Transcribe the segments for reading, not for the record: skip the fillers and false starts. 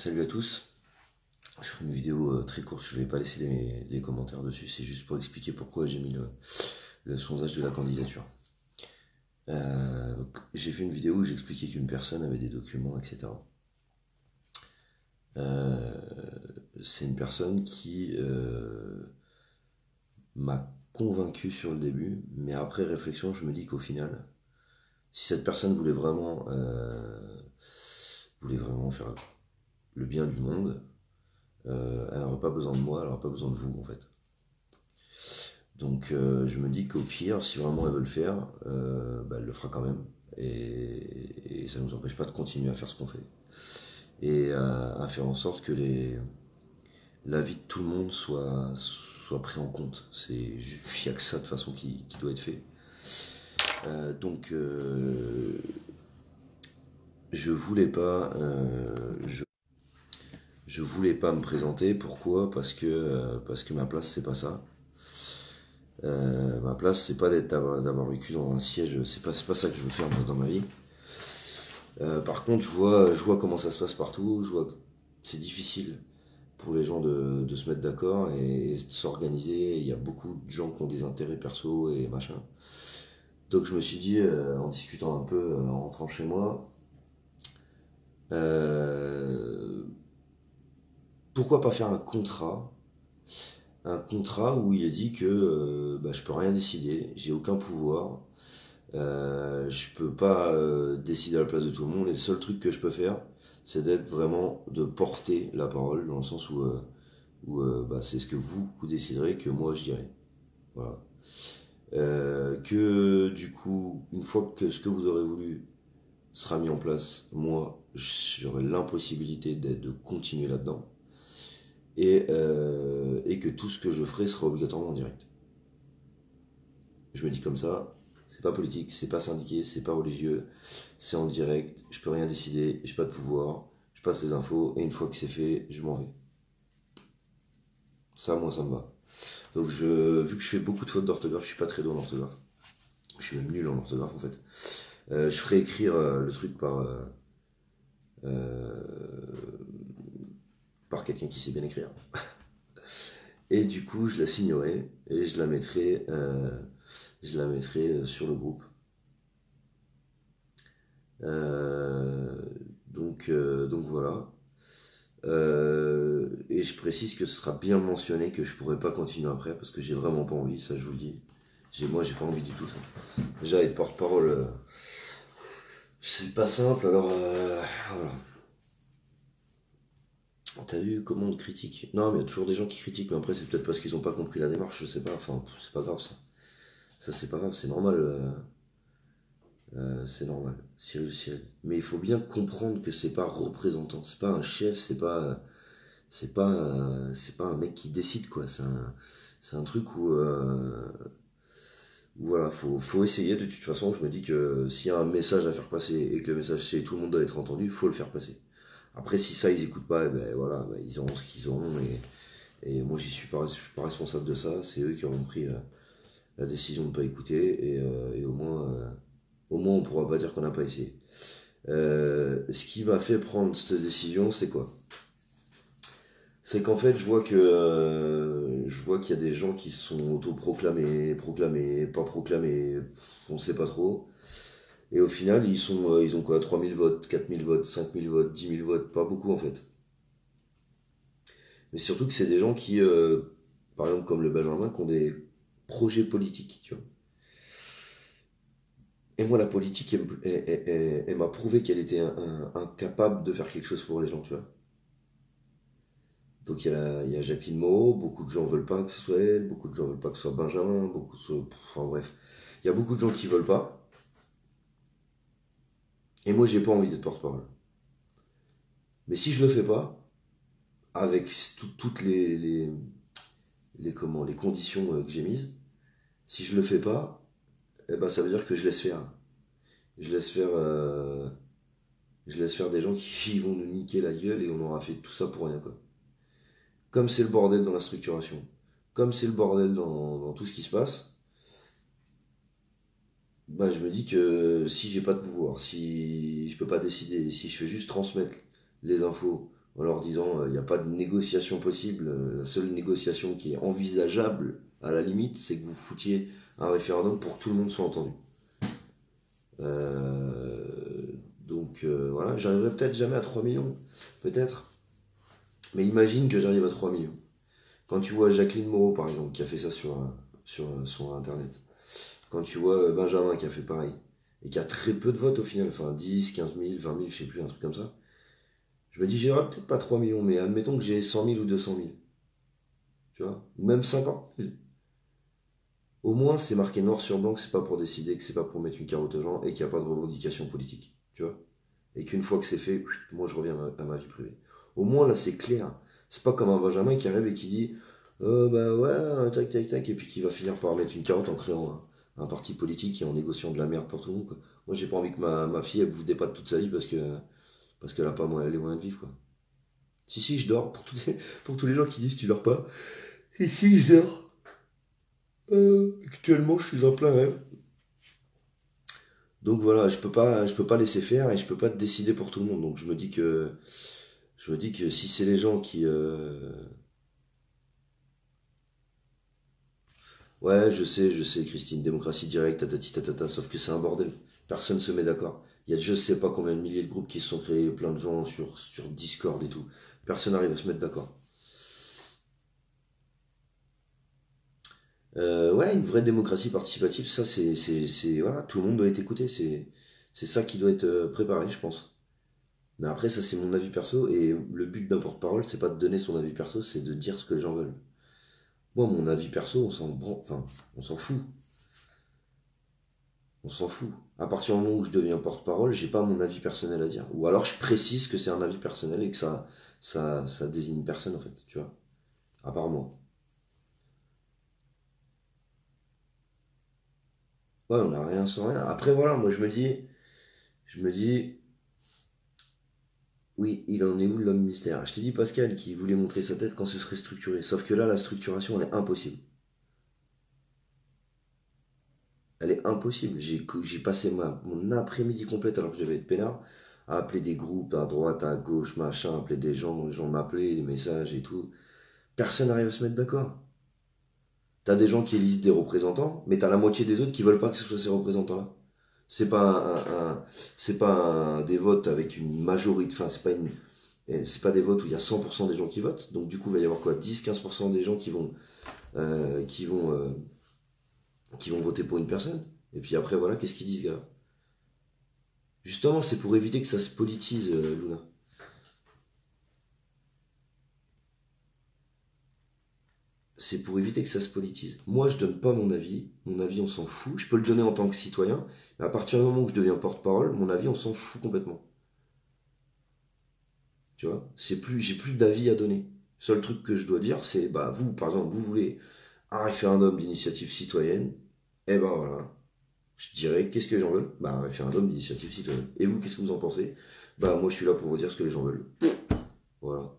Salut à tous, je ferai une vidéo très courte, je ne vais pas laisser les commentaires dessus, c'est juste pour expliquer pourquoi j'ai mis le sondage de la candidature. J'ai fait une vidéo où j'expliquais qu'une personne avait des documents, etc. C'est une personne qui m'a convaincu sur le début, mais après réflexion, je me dis qu'au final, si cette personne voulait vraiment faire le bien du monde, elle n'aurait pas besoin de moi, elle n'aurait pas besoin de vous en fait. Donc je me dis qu'au pire, si vraiment elle veut le faire, elle le fera quand même. Et ça ne nous empêche pas de continuer à faire ce qu'on fait. Et à faire en sorte que la vie de tout le monde soit pris en compte. Il n'y a que ça de toute façon qui doit être fait. Donc je voulais pas je voulais pas me présenter. Pourquoi? Parce que ma place c'est pas ça. Ma place, c'est pas d'avoir vécu dans un siège, c'est pas ça que je veux faire dans ma vie. Par contre, je vois comment ça se passe partout, je vois que c'est difficile pour les gens de se mettre d'accord et de s'organiser. Il y a beaucoup de gens qui ont des intérêts perso et machin. Donc je me suis dit, en discutant un peu, en rentrant chez moi, euh, pourquoi pas faire un contrat où il est dit que je peux rien décider, j'ai aucun pouvoir. Je peux pas décider à la place de tout le monde et le seul truc que je peux faire, c'est de porter la parole dans le sens où c'est ce que vous déciderez que moi je dirai. Voilà. Que du coup, une fois que ce que vous aurez voulu sera mis en place, moi j'aurai l'impossibilité de continuer là-dedans et que tout ce que je ferai sera obligatoirement en direct. Je me dis comme ça, c'est pas politique, c'est pas syndiqué, c'est pas religieux, c'est en direct, je peux rien décider, j'ai pas de pouvoir, je passe les infos et une fois que c'est fait, je m'en vais. Ça, moi, ça me va. Donc, vu que je fais beaucoup de fautes d'orthographe, je suis pas très doué en orthographe. Je suis même nul en orthographe en fait. Je ferai écrire le truc euh, par quelqu'un qui sait bien écrire. Et du coup, je la signerai et je la mettrai sur le groupe. Donc voilà. Et je précise que ce sera bien mentionné que je pourrai pas continuer après parce que j'ai vraiment pas envie, ça je vous le dis. Moi j'ai pas envie du tout ça. Déjà être porte-parole, c'est pas simple alors voilà. T'as vu comment on te critique? Non mais il y a toujours des gens qui critiquent, mais après c'est peut-être parce qu'ils ont pas compris la démarche, je sais pas, enfin c'est pas grave ça. Ça c'est pas grave, c'est normal. C'est normal, Cyril. Mais il faut bien comprendre que c'est pas représentant, c'est pas un chef, c'est pas un mec qui décide quoi. C'est un truc où voilà, faut essayer. De toute façon, je me dis que s'il y a un message à faire passer et que le message c'est tout le monde doit être entendu, faut le faire passer. Après, si ça ils écoutent pas, eh ben voilà, ils auront ce qu'ils auront et moi je suis pas responsable de ça. C'est eux qui auront pris la décision de ne pas écouter et au moins on pourra pas dire qu'on n'a pas essayé. Ce qui m'a fait prendre cette décision, c'est quoi? C'est qu'en fait, je vois qu'il y a des gens qui sont proclamés, pas proclamés, on sait pas trop. Et au final, ils ont quoi? 3000 votes, 4000 votes, 5000 votes, 10 000 votes, pas beaucoup en fait. Mais surtout que c'est des gens qui, par exemple comme le Benjamin, qui ont des projets politiques, tu vois. Et moi, la politique, elle m'a prouvé qu'elle était incapable de faire quelque chose pour les gens, tu vois. Donc il y a Jacqueline Moreau, beaucoup de gens veulent pas que ce soit elle, beaucoup de gens veulent pas que ce soit Benjamin, enfin bref. Il y a beaucoup de gens qui veulent pas, et moi j'ai pas envie d'être porte-parole. Mais si je le fais pas, avec toutes les conditions que j'ai mises, si je le fais pas, eh ben ça veut dire que je laisse faire. Je laisse faire, je laisse faire des gens qui vont nous niquer la gueule et on aura fait tout ça pour rien quoi. Comme c'est le bordel dans la structuration, comme c'est le bordel dans tout ce qui se passe, je me dis que si j'ai pas de pouvoir, si je peux pas décider, si je fais juste transmettre les infos en leur disant il n'y a pas de négociation possible, la seule négociation qui est envisageable à la limite, c'est que vous foutiez un référendum pour que tout le monde soit entendu. Euh, voilà, j'arriverai peut-être jamais à 3 millions, peut-être, mais imagine que j'arrive à 3 millions. Quand tu vois Jacqueline Moreau par exemple, qui a fait ça sur Internet, quand tu vois Benjamin qui a fait pareil, et qui a très peu de votes au final, enfin 10, 15 000, 20 000, je sais plus, un truc comme ça, je me dis, j'aurai peut-être pas 3 millions, mais admettons que j'ai 100 000 ou 200 000, tu vois, ou même 50 000. Au moins, c'est marqué noir sur blanc que c'est pas pour décider, que c'est pas pour mettre une carotte aux gens et qu'il n'y a pas de revendication politique, tu vois. Et qu'une fois que c'est fait, moi je reviens à ma vie privée. Au moins là, c'est clair. C'est pas comme un Benjamin qui arrive et qui dit, bah ouais, tac, tac, tac, et puis qui va finir par mettre une carotte en créant un parti politique et en négociant de la merde pour tout le monde, quoi. Moi, j'ai pas envie que ma fille, elle bouffe des pâtes toute sa vie parce qu'elle a pas les moyens de vivre, quoi. Si, je dors. Pour tous les gens qui disent tu dors pas. Si, je dors. Actuellement, je suis en plein rêve. Donc voilà, je peux pas laisser faire et je peux pas décider pour tout le monde. Donc je me dis que si c'est les gens qui, ouais, je sais, Christine, démocratie directe, tatati tatata, sauf que c'est un bordel. Personne se met d'accord. Il y a je sais pas combien de milliers de groupes qui se sont créés, plein de gens sur Discord et tout. Personne n'arrive à se mettre d'accord. Ouais, une vraie démocratie participative, ça voilà, tout le monde doit être écouté, c'est ça qui doit être préparé, je pense. Mais après, ça c'est mon avis perso, et le but d'un porte-parole, c'est pas de donner son avis perso, c'est de dire ce que les gens veulent. Moi, mon avis perso, enfin, on s'en fout, on s'en fout. À partir du moment où je deviens porte-parole, j'ai pas mon avis personnel à dire. Ou alors je précise que c'est un avis personnel et que ça désigne une personne en fait, tu vois. À part moi. Ouais, on n'a rien sans rien. Après voilà, moi je me dis, oui, il en est où l'homme mystère? Je t'ai dit Pascal qui voulait montrer sa tête quand ce serait structuré. Sauf que là, la structuration, elle est impossible. Elle est impossible. J'ai passé mon après-midi complète alors que je devais être peinard à appeler des groupes à droite, à gauche, machin, appeler des gens, les gens m'appelaient, des messages et tout. Personne n'arrive à se mettre d'accord. T'as des gens qui élisent des représentants, mais t'as la moitié des autres qui veulent pas que ce soit ces représentants-là. C'est pas c'est pas des votes avec une majorité, enfin c'est pas des votes où il y a 100% des gens qui votent, donc du coup il va y avoir quoi, 10-15% des gens euh, qui vont, euh, qui vont voter pour une personne. Et puis après voilà, qu'est-ce qu'ils disent, gars? Justement, c'est pour éviter que ça se politise, Luna. C'est pour éviter que ça se politise. Moi, je donne pas mon avis. Mon avis, on s'en fout. Je peux le donner en tant que citoyen, mais à partir du moment où je deviens porte-parole, mon avis, on s'en fout complètement. Tu vois, j'ai plus d'avis à donner. Le seul truc que je dois dire, c'est, bah, vous, par exemple, vous voulez un référendum d'initiative citoyenne, eh ben voilà. Je dirais, qu'est-ce que les gens veulent? Bah, un référendum d'initiative citoyenne. Et vous, qu'est-ce que vous en pensez? Bah, moi, je suis là pour vous dire ce que les gens veulent. Voilà.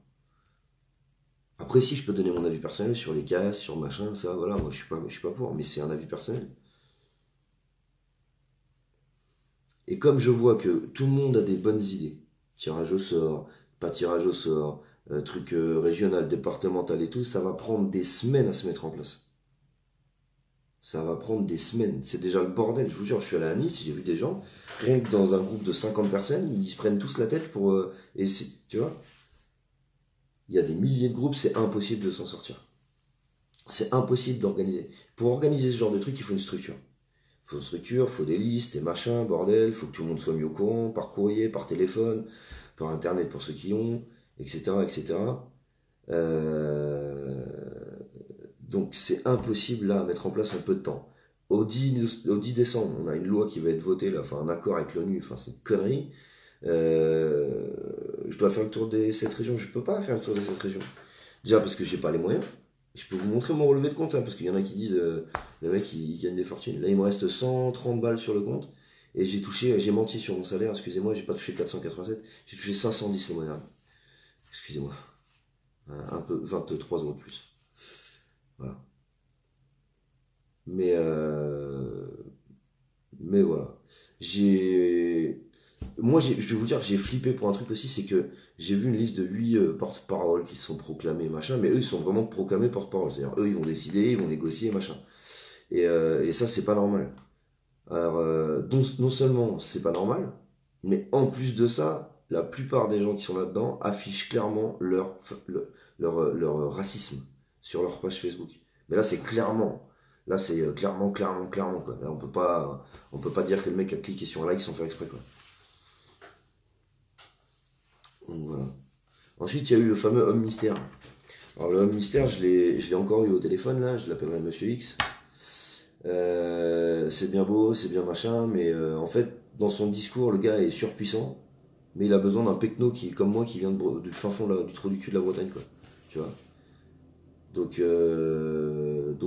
Après, si je peux donner mon avis personnel sur les casses, sur machin, ça, voilà, moi je suis pas pour, mais c'est un avis personnel. Et comme je vois que tout le monde a des bonnes idées, tirage au sort, pas tirage au sort, truc régional, départemental et tout, ça va prendre des semaines à se mettre en place. Ça va prendre des semaines. C'est déjà le bordel. Je vous jure, je suis allé à Nice, j'ai vu des gens, rien que dans un groupe de 50 personnes, ils se prennent tous la tête pour. Tu vois, il y a des milliers de groupes, c'est impossible de s'en sortir. C'est impossible d'organiser. Pour organiser ce genre de truc, il faut une structure. Il faut une structure, il faut des listes et machin, bordel, il faut que tout le monde soit mis au courant, par courrier, par téléphone, par internet pour ceux qui ont, etc. etc. Euh, Donc c'est impossible là à mettre en place en peu de temps. Au 10 décembre, on a une loi qui va être votée, là, enfin un accord avec l'ONU, enfin c'est une connerie. Je dois faire le tour des 7 régions, je peux pas faire le tour des 7 régions. Déjà parce que j'ai pas les moyens. Je peux vous montrer mon relevé de compte, hein, parce qu'il y en a qui disent, les mecs ils gagnent des fortunes. Là il me reste 130 balles sur le compte, et j'ai menti sur mon salaire, excusez-moi, j'ai pas touché 487, j'ai touché 510 le mois dernier. Excusez-moi, un peu 23 € de plus. Voilà. Mais, euh, mais voilà. J'ai. Moi, je vais vous dire, j'ai flippé pour un truc aussi, c'est que j'ai vu une liste de 8 porte-parole qui se sont proclamés, machin, mais eux, ils sont vraiment proclamés porte-parole. C'est-à-dire, eux, ils vont décider, ils vont négocier, machin. Et ça, c'est pas normal. Alors, non seulement c'est pas normal, mais en plus de ça, la plupart des gens qui sont là-dedans affichent clairement leur racisme sur leur page Facebook. Mais là, c'est clairement. Là, c'est clairement, quoi. Là, on peut pas dire que le mec a cliqué sur like sans faire exprès, quoi. Donc, voilà. Ensuite, il y a eu le fameux homme mystère. Alors, le homme mystère, je l'ai encore eu au téléphone, là, je l'appellerai Monsieur X. C'est bien beau, c'est bien machin, mais en fait, dans son discours, le gars est surpuissant, mais il a besoin d'un pecno qui est comme moi, qui vient du fin fond du trou du cul de la Bretagne, quoi. Tu vois. Donc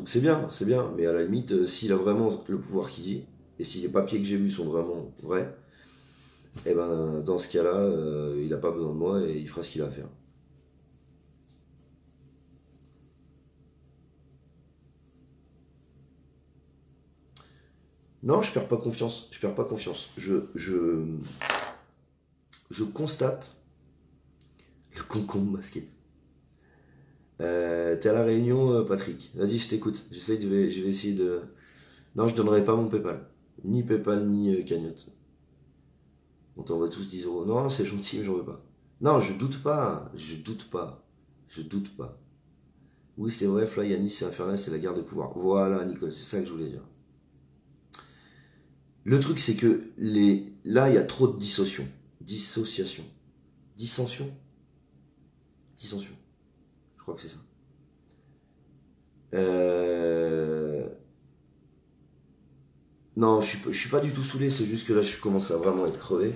c'est bien, mais à la limite, s'il a vraiment le pouvoir qu'il dit, et si les papiers que j'ai vus sont vraiment vrais, et ben dans ce cas-là, il n'a pas besoin de moi et il fera ce qu'il a à faire. Non, je perds pas confiance. Je perds pas confiance. Je constate le concombre masqué. T'es à la réunion, Patrick. Vas-y, je t'écoute. Je vais essayer de. Non, je donnerai pas mon PayPal. Ni PayPal, ni cagnotte. On t'envoie tous 10 euros. Non, c'est gentil, mais j'en veux pas. Non, je doute pas. Je doute pas. Je doute pas. Oui, c'est vrai, Fly Yanis, c'est infernal, c'est la guerre de pouvoir. Voilà, Nicole, c'est ça que je voulais dire. Le truc, c'est que là, il y a trop de dissociation. Dissociation. Dissension. Dissension. Je crois que c'est ça. Euh, Non, je suis pas du tout saoulé, c'est juste que là je commence à vraiment être crevé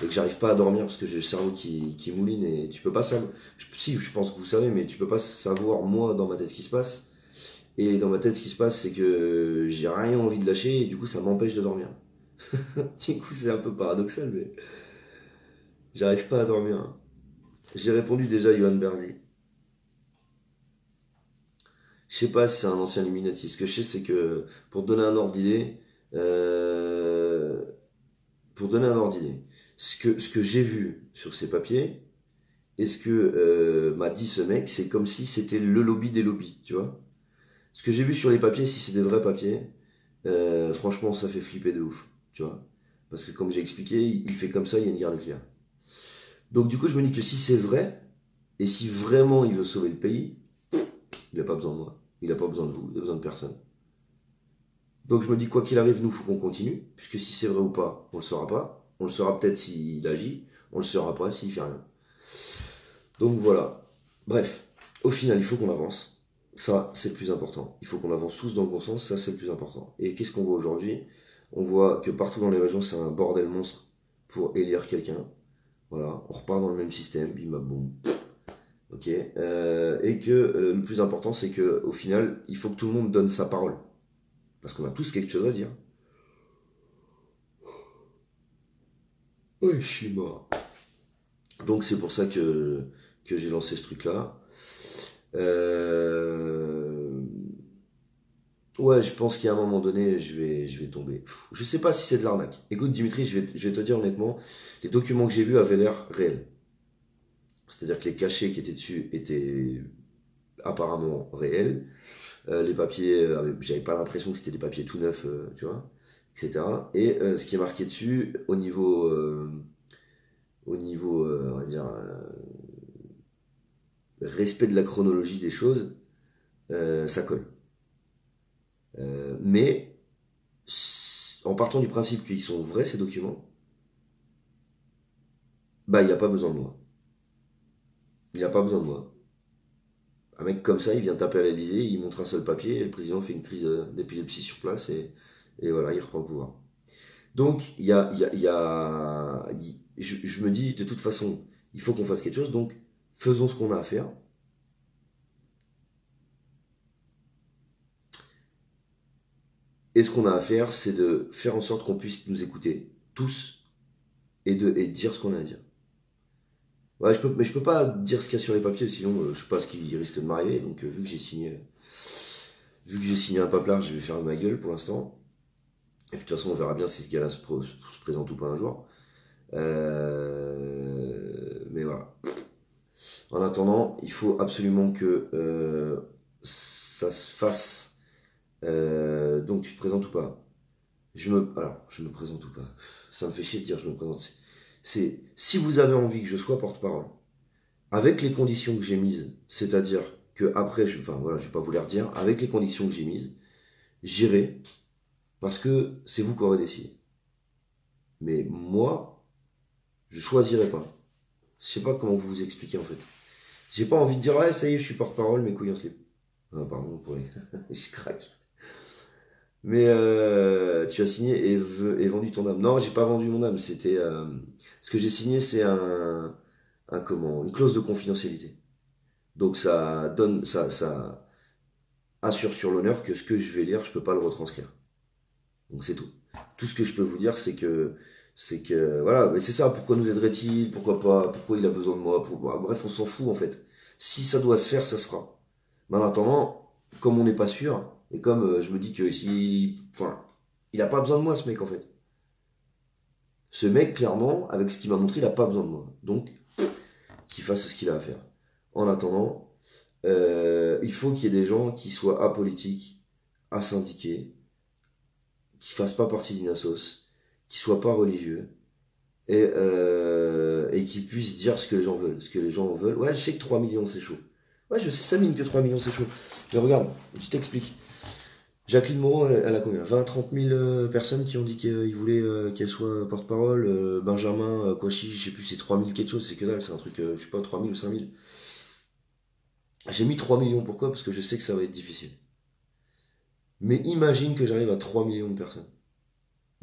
et que j'arrive pas à dormir parce que j'ai le cerveau qui mouline et tu peux pas savoir. Si, je pense que vous savez, mais tu peux pas savoir moi dans ma tête ce qui se passe. Et dans ma tête, ce qui se passe, c'est que j'ai rien envie de lâcher et du coup ça m'empêche de dormir. Du coup, c'est un peu paradoxal, mais j'arrive pas à dormir. J'ai répondu déjà à Johan Berzi. Je sais pas si c'est un ancien Illuminati. Ce que je sais, c'est que pour te donner un ordre d'idée, euh, pour donner un ordre d'idée, ce que j'ai vu sur ces papiers, et ce que m'a dit ce mec, c'est comme si c'était le lobby des lobbies, tu vois. Ce que j'ai vu sur les papiers, si c'est des vrais papiers, franchement, ça fait flipper de ouf, tu vois. Parce que comme j'ai expliqué, il fait comme ça, il y a une guerre nucléaire. Donc du coup, je me dis que si c'est vrai, et si vraiment il veut sauver le pays, il n'a pas besoin de moi. Il n'a pas besoin de vous, il n'a besoin de personne. Donc je me dis, quoi qu'il arrive, nous, il faut qu'on continue, puisque si c'est vrai ou pas, on le saura pas. On le saura peut-être s'il agit, on le saura pas s'il fait rien. Donc voilà. Bref, au final, il faut qu'on avance. Ça, c'est le plus important. Il faut qu'on avance tous dans le bon sens, ça, c'est le plus important. Et qu'est-ce qu'on voit aujourd'hui? On voit que partout dans les régions, c'est un bordel monstre pour élire quelqu'un. Voilà, on repart dans le même système, bim bam boum. Ok. Et que le plus important, c'est que au final, il faut que tout le monde donne sa parole. Parce qu'on a tous quelque chose à dire. Oui, je suis mort. Donc c'est pour ça que j'ai lancé ce truc-là. Euh, Ouais, je pense qu'à un moment donné, je vais tomber. Je sais pas si c'est de l'arnaque. Écoute, Dimitri, je vais te dire honnêtement, les documents que j'ai vus avaient l'air réels. C'est-à-dire que les cachets qui étaient dessus étaient apparemment réels. Les papiers, j'avais pas l'impression que c'était des papiers tout neufs, tu vois, etc. Et ce qui est marqué dessus, on va dire, respect de la chronologie des choses, ça colle. Mais en partant du principe qu'ils sont vrais, ces documents, bah, il n'y a pas besoin de moi. Il n'a pas besoin de moi. Un mec comme ça, il vient taper à l'Elysée, il montre un seul papier, et le président fait une crise d'épilepsie sur place, et voilà, il reprend le pouvoir. Donc, je me dis, de toute façon, il faut qu'on fasse quelque chose, donc faisons ce qu'on a à faire. Et ce qu'on a à faire, c'est de faire en sorte qu'on puisse nous écouter, tous, et dire ce qu'on a à dire. Ouais, mais je peux pas dire ce qu'il y a sur les papiers, sinon je sais pas ce qui risque de m'arriver. Donc vu que j'ai signé un paplard, je vais fermer ma gueule pour l'instant. Et puis de toute façon, on verra bien si ce gars-là se présente ou pas un jour. Mais voilà. En attendant, il faut absolument que ça se fasse. Donc tu te présentes ou pas? Alors, je me présente ou pas? Ça me fait chier de dire je me présente. Si vous avez envie que je sois porte-parole, avec les conditions que j'ai mises, c'est-à-dire que après, enfin voilà, je vais pas vous les redire, avec les conditions que j'ai mises, j'irai parce que c'est vous qui aurez décidé. Mais moi, je choisirai pas. Je sais pas comment vous expliquer en fait. J'ai pas envie de dire ouais, ça y est, je suis porte-parole, mes couilles en slip. Ah, pardon pour les. Je craque. Mais tu as signé et vendu ton âme. Non, j'ai pas vendu mon âme. C'était ce que j'ai signé, c'est un comment, une clause de confidentialité. Donc ça assure sur l'honneur que ce que je vais lire, je peux pas le retranscrire. Donc c'est tout. Tout ce que je peux vous dire, c'est que voilà. Mais c'est ça. Pourquoi nous aiderait-il? Pourquoi pas? Pourquoi il a besoin de moi? Bref, on s'en fout en fait. Si ça doit se faire, ça se fera. Mais en attendant, comme on n'est pas sûr, et comme je me dis que si, enfin, il a pas besoin de moi, ce mec, en fait. Ce mec, clairement, avec ce qu'il m'a montré, il a pas besoin de moi. Donc, qu'il fasse ce qu'il a à faire. En attendant, il faut qu'il y ait des gens qui soient apolitiques, asyndiqués, qui fassent pas partie d'une assos, qui soient pas religieux, et qui puissent dire ce que les gens veulent. Ce que les gens veulent. Ouais, je sais que 3 millions, c'est chaud. Ouais, je sais que ça mine que 3 millions, c'est chaud. Mais regarde, je t'explique. Jacqueline Moreau, elle a combien? 20-30 000 personnes qui ont dit qu'ils voulaient qu'elle soit porte-parole. Benjamin Kouachi, je sais plus, c'est 3 000 quelque chose, c'est que dalle, c'est un truc, je sais pas, 3 000 ou 5 000. J'ai mis 3 millions, pourquoi? Parce que je sais que ça va être difficile. Mais imagine que j'arrive à 3 millions de personnes.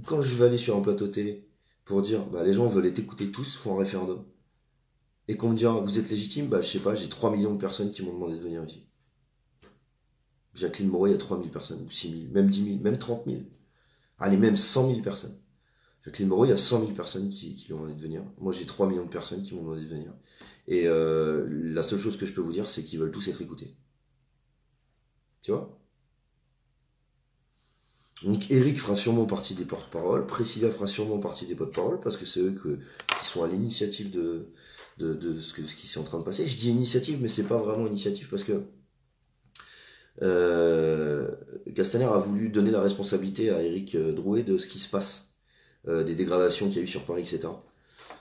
Quand je vais aller sur un plateau télé pour dire, bah les gens veulent être écoutés tous, font un référendum, et qu'on me dira, vous êtes légitime, bah je sais pas, j'ai 3 millions de personnes qui m'ont demandé de venir ici. Jacqueline Moreau, il y a 3 000 personnes, ou 6 000, même 10 000, même 30 000. Allez, même 100 000 personnes. Jacqueline Moreau, il y a 100 000 personnes qui lui ont demandé de venir. Moi, j'ai 3 millions de personnes qui m'ont demandé de venir. Et la seule chose que je peux vous dire, c'est qu'ils veulent tous être écoutés. Tu vois? Donc, Eric fera sûrement partie des porte-paroles. Priscilla fera sûrement partie des porte-paroles parce que c'est eux qui sont à l'initiative de ce qui s'est en train de passer. Je dis initiative, mais c'est pas vraiment initiative parce que euh, Castaner a voulu donner la responsabilité à Eric Drouet de ce qui se passe, des dégradations qu'il y a eu sur Paris, etc.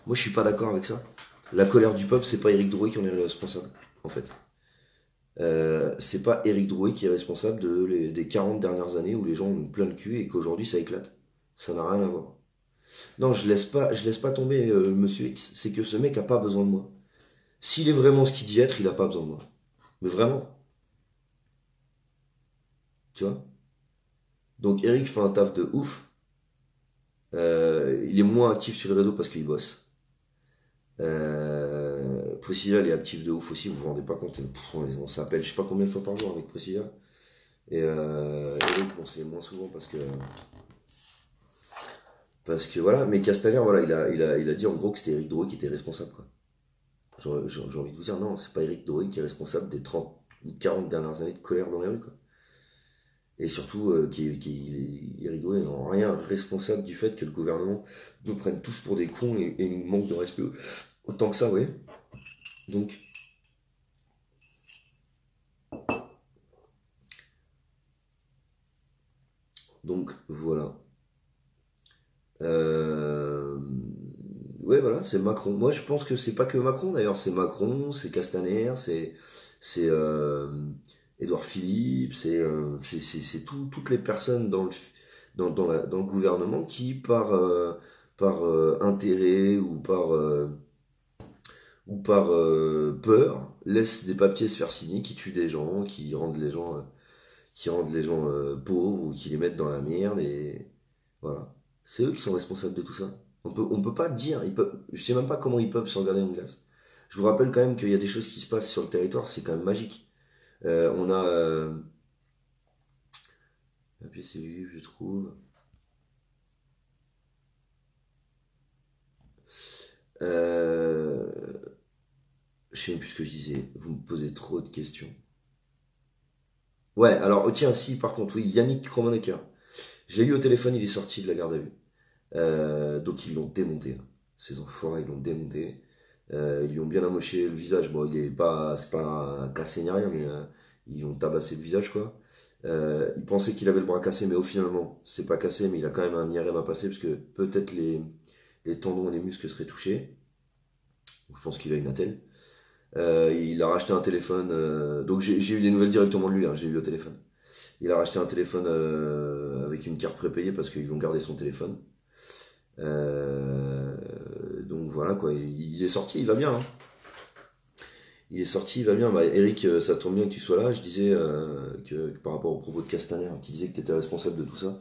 Moi, je suis pas d'accord avec ça. La colère du peuple, c'est pas Éric Drouet qui en est responsable, en fait. C'est pas Éric Drouet qui est responsable des 40 dernières années où les gens ont plein le cul et qu'aujourd'hui ça éclate. Ça n'a rien à voir. Non, je laisse pas tomber Monsieur X. C'est que ce mec a pas besoin de moi. S'il est vraiment ce qu'il dit être, il a pas besoin de moi. Mais vraiment, tu vois. Donc Eric fait un taf de ouf. Il est moins actif sur le réseau parce qu'il bosse. Priscilla, elle est active de ouf aussi, vous vous rendez pas compte. On s'appelle je sais pas combien de fois par jour avec Priscilla. Et Eric, bon, c'est moins souvent parce que voilà, mais Castaner, voilà, il a dit en gros que c'était Eric Drouet qui était responsable, quoi. J'ai envie de vous dire, non, c'est pas Eric Drouet qui est responsable des 30 ou 40 dernières années de colère dans les rues, quoi. Et surtout, Eric Drouet n'est en rien responsable du fait que le gouvernement nous prenne tous pour des cons et nous manque de respect autant que ça, oui. Donc, voilà. Euh, Ouais, voilà, c'est Macron. Moi, je pense que c'est pas que Macron, d'ailleurs. C'est Macron, c'est Castaner, c'est Édouard Philippe, c'est toutes les personnes dans le gouvernement qui, par intérêt ou par peur, laissent des papiers se faire signer qui tuent des gens, qui rendent les gens pauvres ou qui les mettent dans la merde et voilà. C'est eux qui sont responsables de tout ça. On peut pas dire, je sais même pas comment ils peuvent se regarder une glace. Je vous rappelle quand même qu'il y a des choses qui se passent sur le territoire, c'est quand même magique. On a la pièce est vive, je trouve. Euh, je sais même plus ce que je disais. Vous me posez trop de questions. Ouais, alors, oh, tiens, si, par contre, oui, Yannick Romanecker. Je l'ai eu au téléphone, il est sorti de la garde à vue. Donc ils l'ont démonté, hein. Ces enfoirés, ils l'ont démonté. Ils lui ont bien amoché le visage. Bon, c'est pas cassé ni rien, mais ils ont tabassé le visage, quoi. Il pensait qu'il avait le bras cassé, mais au finalement, c'est pas cassé, mais il a quand même un IRM à passer, parce que peut-être les tendons et les muscles seraient touchés. Je pense qu'il a une attelle. Il a racheté un téléphone. Donc j'ai eu des nouvelles directement de lui, hein, j'ai eu au téléphone. Il a racheté un téléphone avec une carte prépayée parce qu'ils ont gardé son téléphone. Euh, donc voilà quoi, il est sorti, il va bien, hein. Il est sorti, il va bien. Bah, Eric, ça tombe bien que tu sois là. Je disais que par rapport au propos de Castaner, qui disait que tu étais responsable de tout ça,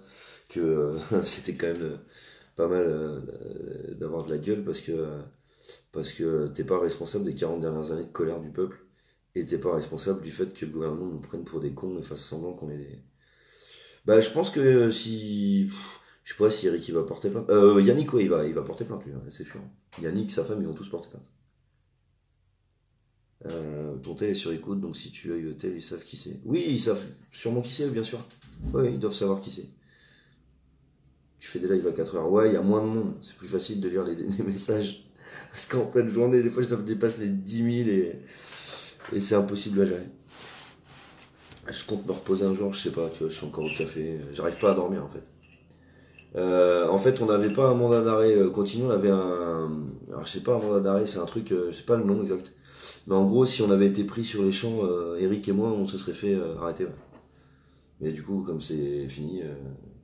que c'était quand même pas mal d'avoir de la gueule parce que t'es pas responsable des 40 dernières années de colère du peuple et t'es pas responsable du fait que le gouvernement nous prenne pour des cons et fasse semblant qu'on est des. Bah, je pense que si. Je sais pas si Eric il va porter plainte. Yannick, ouais, il va porter plainte lui, hein, c'est sûr. Yannick, sa femme, ils vont tous porter plainte. Ton tel est sur écoute, donc si tu as eu le tel, ils savent qui c'est. Oui, ils savent sûrement qui c'est, bien sûr. Oui, ils doivent savoir qui c'est. Tu fais des lives à 4 heures. Ouais, il y a moins de monde. C'est plus facile de lire les messages. Parce qu'en pleine journée, des fois, je dépasse les 10 000 et c'est impossible à gérer. Je compte me reposer un jour, je sais pas, tu vois, je suis encore au café. J'arrive pas à dormir en fait. En fait, on n'avait pas un mandat d'arrêt continu, on avait un. Alors, je sais pas, un mandat d'arrêt, c'est un truc, je sais pas le nom exact. Mais en gros, si on avait été pris sur les champs, Eric et moi, on se serait fait arrêter. Ouais. Mais du coup, comme c'est fini,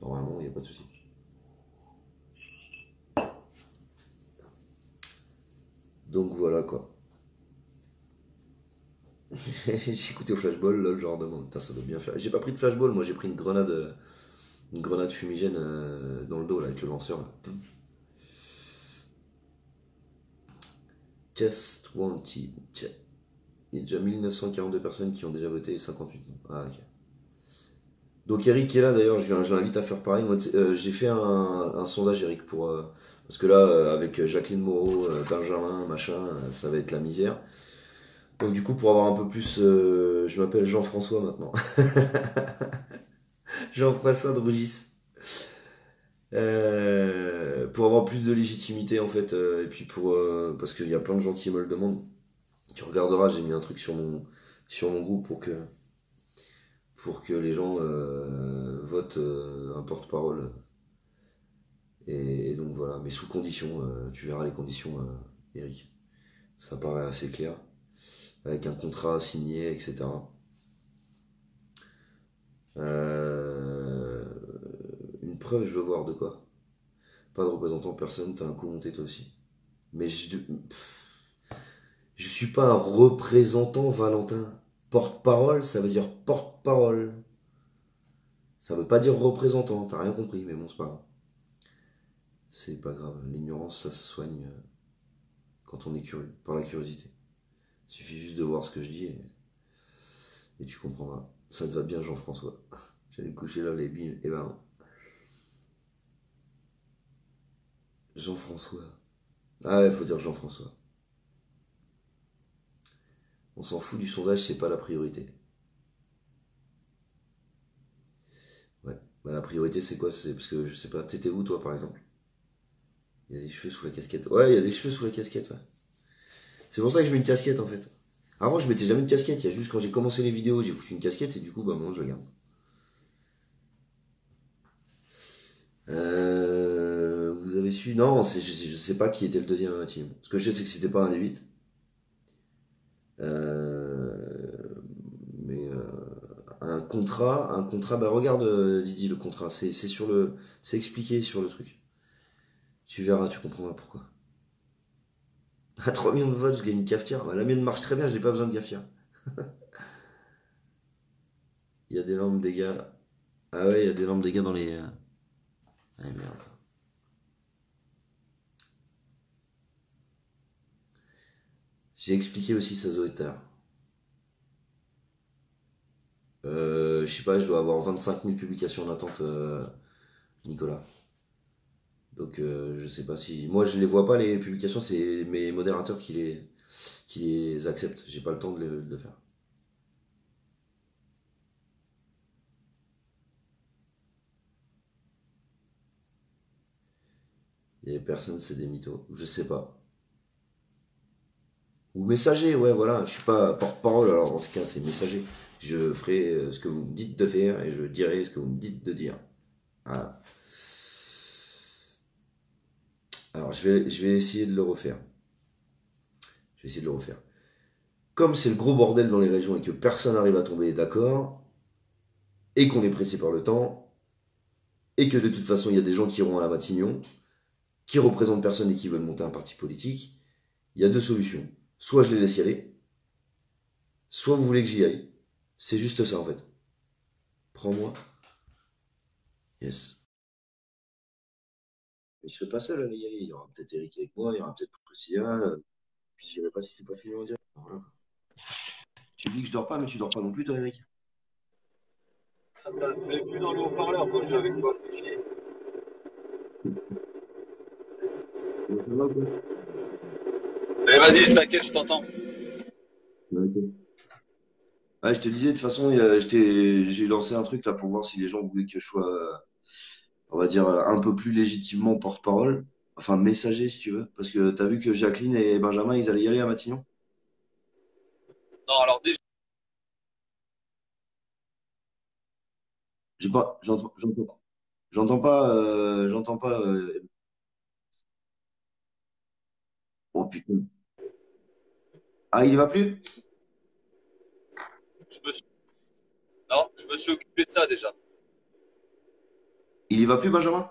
normalement, il n'y a pas de souci. Donc voilà quoi. J'ai écouté au flashball, lol, genre de putain, ça doit bien faire. J'ai pas pris de flashball, moi j'ai pris une grenade fumigène dans le dos là, avec le lanceur là. Just wanted. Il y a déjà 1942 personnes qui ont déjà voté et 58 non. Ah ok. Donc Eric est là d'ailleurs, je l'invite à faire pareil. Moi, j'ai fait un sondage Eric parce que là avec Jacqueline Moreau, Benjamin, machin, ça va être la misère. Donc du coup pour avoir un peu plus, je m'appelle Jean-François maintenant. Jean-François de Rugis. Pour avoir plus de légitimité en fait, et puis parce qu'il y a plein de gens qui me le demandent. Tu regarderas, j'ai mis un truc sur mon groupe pour que les gens votent un porte-parole. Et donc voilà, mais sous condition, tu verras les conditions, Eric. Ça paraît assez clair, avec un contrat signé, etc. Euh, une preuve, je veux voir de quoi. Pas de représentant, personne, t'as un coup monté toi aussi. Mais je suis pas un représentant, Valentin. Porte-parole, ça veut dire porte-parole. Ça veut pas dire représentant, t'as rien compris, mais bon, c'est pas grave. C'est pas grave, l'ignorance, ça se soigne quand on est curieux, par la curiosité. Il suffit juste de voir ce que je dis et tu comprendras. Ça te va bien, Jean-François. J'allais coucher là, les billes. Eh ben, Jean-François. Ah ouais, faut dire Jean-François. On s'en fout du sondage, c'est pas la priorité. Ouais. Bah, la priorité, c'est quoi? C'est parce que je sais pas, t'étais où toi par exemple? Il y a des cheveux sous la casquette. Ouais, il y a des cheveux sous la casquette, ouais. C'est pour ça que je mets une casquette en fait. Avant, je mettais jamais de casquette. Il y a juste quand j'ai commencé les vidéos, j'ai foutu une casquette et du coup, bah maintenant, je la garde. Vous avez su? Non, je sais pas qui était le deuxième team. Ce que je sais, c'est que c'était pas un des 8. Mais un contrat, bah regarde Didi, le contrat, c'est expliqué sur le truc. Tu verras, tu comprendras pourquoi. À 3 millions de votes, je gagne une cafetière. Bah, la mienne marche très bien, j'ai pas besoin de cafetière. Il y a d'énormes dégâts. Ah ouais, il y a d'énormes dégâts dans les. Ah merde. J'ai expliqué aussi ça Zoéter. Je sais pas, je dois avoir 25 000 publications en attente, Nicolas. Donc je sais pas si. Moi je les vois pas les publications, c'est mes modérateurs qui les acceptent. J'ai pas le temps de le faire. Et personne, c'est des mythos. Je sais pas. Ou messager, ouais, voilà. Je suis pas porte-parole, alors dans ce cas, c'est messager. Je ferai ce que vous me dites de faire et je dirai ce que vous me dites de dire. Voilà. Alors, je vais essayer de le refaire. Je vais essayer de le refaire. Comme c'est le gros bordel dans les régions et que personne n'arrive à tomber d'accord, et qu'on est pressé par le temps, et que de toute façon, il y a des gens qui iront à la Matignon, qui représentent personne et qui veulent monter un parti politique, il y a deux solutions. Soit je les laisse y aller, soit vous voulez que j'y aille. C'est juste ça en fait. Prends-moi. Yes. Mais je serai pas seul à y aller. Il y aura peut-être Eric avec moi, il y aura peut-être Priscilla. Puis je dirai pas si c'est pas fini en direct. Voilà. Tu dis que je dors pas, mais tu dors pas non plus, toi, Eric. Ça se met plus dans le haut-parleur quand je suis avec toi. Ça va, quoi. Mais vas-y, je t'inquiète, je t'entends. Ouais, ok. Ouais, je te disais, de toute façon, j'ai lancé un truc là pour voir si les gens voulaient que je sois, on va dire, un peu plus légitimement porte-parole. Enfin, messager, si tu veux. Parce que t'as vu que Jacqueline et Benjamin, ils allaient y aller à Matignon. Non, alors déjà, J'ai pas, j'entends pas. Oh putain. Ah, il y va plus? je me suis... non, je me suis occupé de ça déjà. Il y va plus, Benjamin?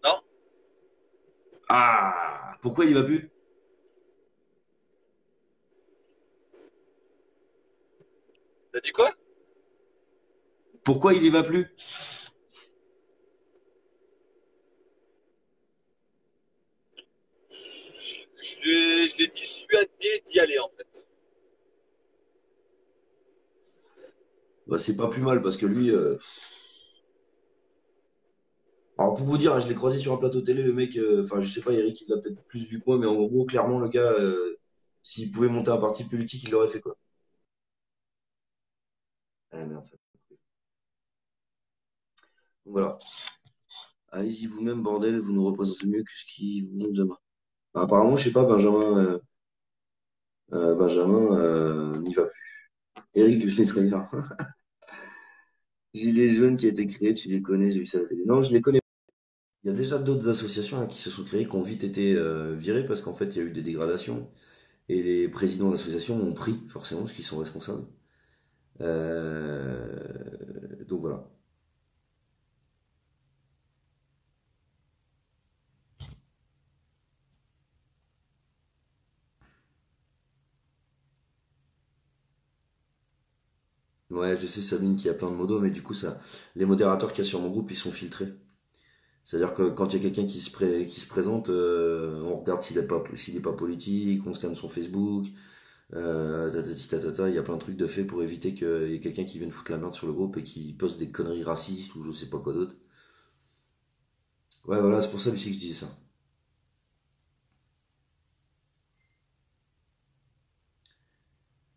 Non? Ah, pourquoi il y va plus? T'as dit quoi? Pourquoi il y va plus? Je l'ai dissuadé d'y aller en fait. Bah, c'est pas plus mal parce que lui, alors pour vous dire, hein, je l'ai croisé sur un plateau télé, le mec, enfin je sais pas, Eric, il l'a peut-être plus vu que moi, mais en gros, clairement, le gars, s'il pouvait monter un parti politique, il l'aurait fait quoi. Ah merde, ça. Donc voilà. Allez-y vous-même, bordel, vous nous représentez mieux que ce qui vous montre demain. Bah, apparemment, je sais pas, Benjamin n'y va plus. Eric, je l'ai très bien. Gilets jaunes qui a été créé, tu les connais, j'ai vu ça à la télé. Non, je les connais. Il y a déjà d'autres associations hein, qui se sont créées, qui ont vite été virées parce qu'en fait, il y a eu des dégradations. Et les présidents d'associations ont pris, forcément, parce qu'ils sont responsables. Euh, donc voilà. Ouais, je sais, Sabine, qu'il y a plein de modos, mais du coup, ça, les modérateurs qu'il y a sur mon groupe, ils sont filtrés. C'est-à-dire que quand il y a quelqu'un qui se présente, on regarde s'il est pas politique, on scanne son Facebook, tatati tatata, il y a plein de trucs de fait pour éviter qu'il y ait quelqu'un qui vienne foutre la merde sur le groupe et qui poste des conneries racistes ou je sais pas quoi d'autre. Ouais, voilà, c'est pour ça aussi que je dis ça.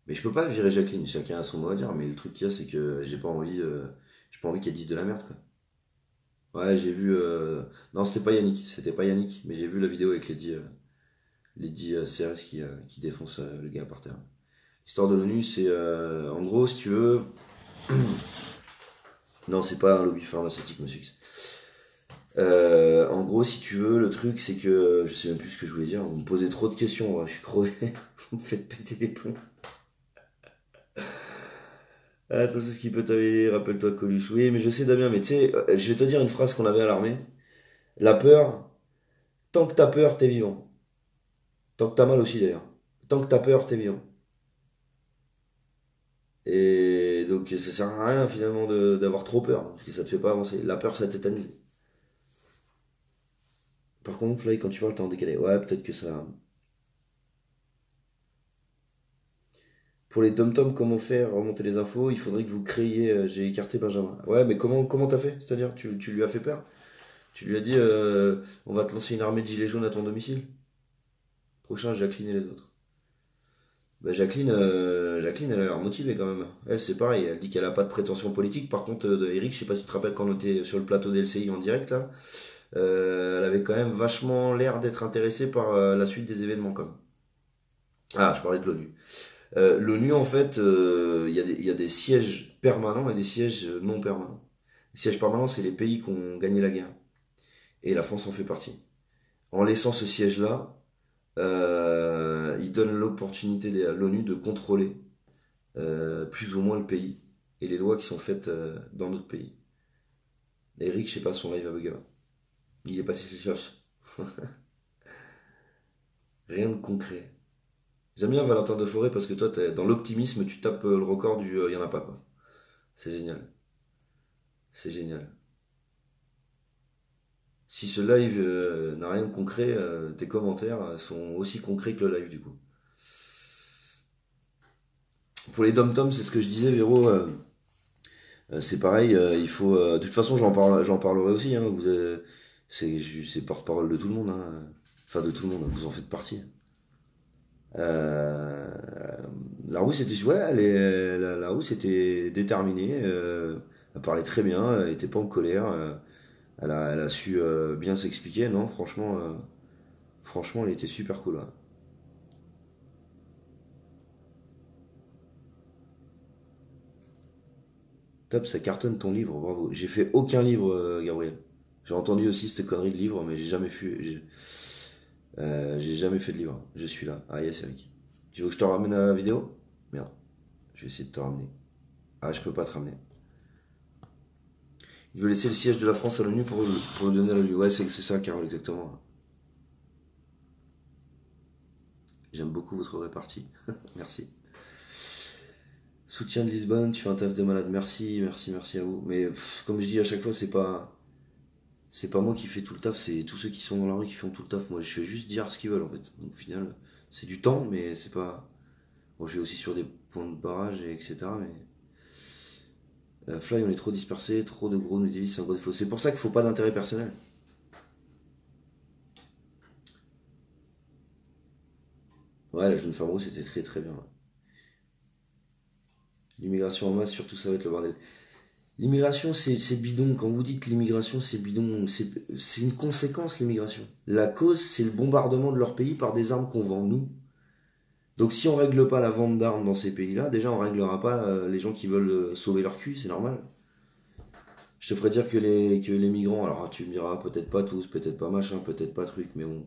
Mais je peux pas virer Jacqueline, chacun a son mot à dire, mais le truc qu'il y a, c'est que j'ai pas envie qu'elle dise de la merde, quoi. Ouais, j'ai vu, non, c'était pas Yannick, mais j'ai vu la vidéo avec Lady CRS qui défonce le gars par terre. L'histoire de l'ONU, c'est, en gros, si tu veux, non, c'est pas un lobby pharmaceutique, monsieur X. En gros, si tu veux, le truc, c'est que, je sais même plus ce que je voulais dire, vous me posez trop de questions, je suis crevé, vous me faites péter les plombs. Ah, ça, c'est ce qui peut t'arriver, rappelle-toi Coluche. Oui, mais je sais, Damien, mais tu sais, je vais te dire une phrase qu'on avait à l'armée. La peur, tant que t'as peur, t'es vivant. Tant que t'as mal aussi, d'ailleurs. Tant que t'as peur, t'es vivant. Et donc, ça sert à rien, finalement, d'avoir trop peur, parce que ça te fait pas avancer. La peur, ça tétanise. Par contre, Fly, quand tu parles, t'es en décalé. Ouais, peut-être que ça. Pour les dom-toms, comment faire remonter les infos? Il faudrait que vous créiez. J'ai écarté Benjamin. Ouais, mais comment t'as fait? C'est-à-dire, tu lui as fait peur? Tu lui as dit, on va te lancer une armée de gilets jaunes à ton domicile? Prochain, Jacqueline et les autres. Bah, Jacqueline, elle a l'air motivée quand même. Elle, c'est pareil, elle dit qu'elle a pas de prétention politique. Par contre, Eric, je sais pas si tu te rappelles quand on était sur le plateau d'LCI en direct là, elle avait quand même vachement l'air d'être intéressée par la suite des événements comme. Ah, je parlais de l'ONU. L'ONU, en fait, il y a des sièges permanents et des sièges non permanents. Les sièges permanents, c'est les pays qui ont gagné la guerre. Et la France en fait partie. En laissant ce siège-là, il donne l'opportunité à l'ONU de contrôler plus ou moins le pays et les lois qui sont faites dans notre pays. Eric, je sais pas, son live a bugé. Il est passé chez Josh. Rien de concret. J'aime bien Valentin de Forêt parce que toi, dans l'optimisme, tu tapes le record du y en a pas quoi. C'est génial. C'est génial. Si ce live n'a rien de concret, tes commentaires sont aussi concrets que le live du coup. Pour les dom-toms, c'est ce que je disais, Véro. C'est pareil, il faut. De toute façon, j'en parlerai aussi. Hein, c'est porte-parole de tout le monde. Hein. Enfin, de tout le monde. Vous en faites partie. Euh, la rousse était, ouais, la rousse était déterminée. Elle parlait très bien. Elle était pas en colère. Elle a su bien s'expliquer. Non, franchement, elle était super cool. Ouais. Top, ça cartonne ton livre. Bravo. J'ai fait aucun livre, Gabriel. J'ai entendu aussi cette connerie de livre, mais j'ai jamais fait de livre. Je suis là. Ah yes, Eric. Tu veux que je te ramène à la vidéo? Merde. Je vais essayer de te ramener. Ah, je peux pas te ramener. Il veut laisser le siège de la France à l'ONU pour le donner à l'ONU. Ouais, c'est ça, Carole, exactement. J'aime beaucoup votre répartie. Merci. Soutien de Lisbonne, tu fais un taf de malade. Merci à vous. Mais comme je dis à chaque fois, c'est pas moi qui fais tout le taf, c'est tous ceux qui sont dans la rue qui font tout le taf. Moi, je fais juste dire ce qu'ils veulent en fait. Donc, au final, c'est du temps, mais c'est pas. Bon, je vais aussi sur des points de barrage, et etc. Mais Fly, on est trop dispersé, trop de gros nous disent c'est un gros défaut. C'est pour ça qu'il faut pas d'intérêt personnel. Ouais, la jeune femme rousse c'était très très bien. Ouais. L'immigration en masse, surtout ça va être le bordel. L'immigration c'est bidon. Quand vous dites l'immigration c'est bidon, c'est une conséquence l'immigration. La cause c'est le bombardement de leur pays par des armes qu'on vend nous. Donc si on règle pas la vente d'armes dans ces pays-là, déjà on réglera pas les gens qui veulent sauver leur cul, c'est normal. Je te ferais dire que les migrants, alors tu me diras peut-être pas tous, peut-être pas machin, peut-être pas truc, mais bon,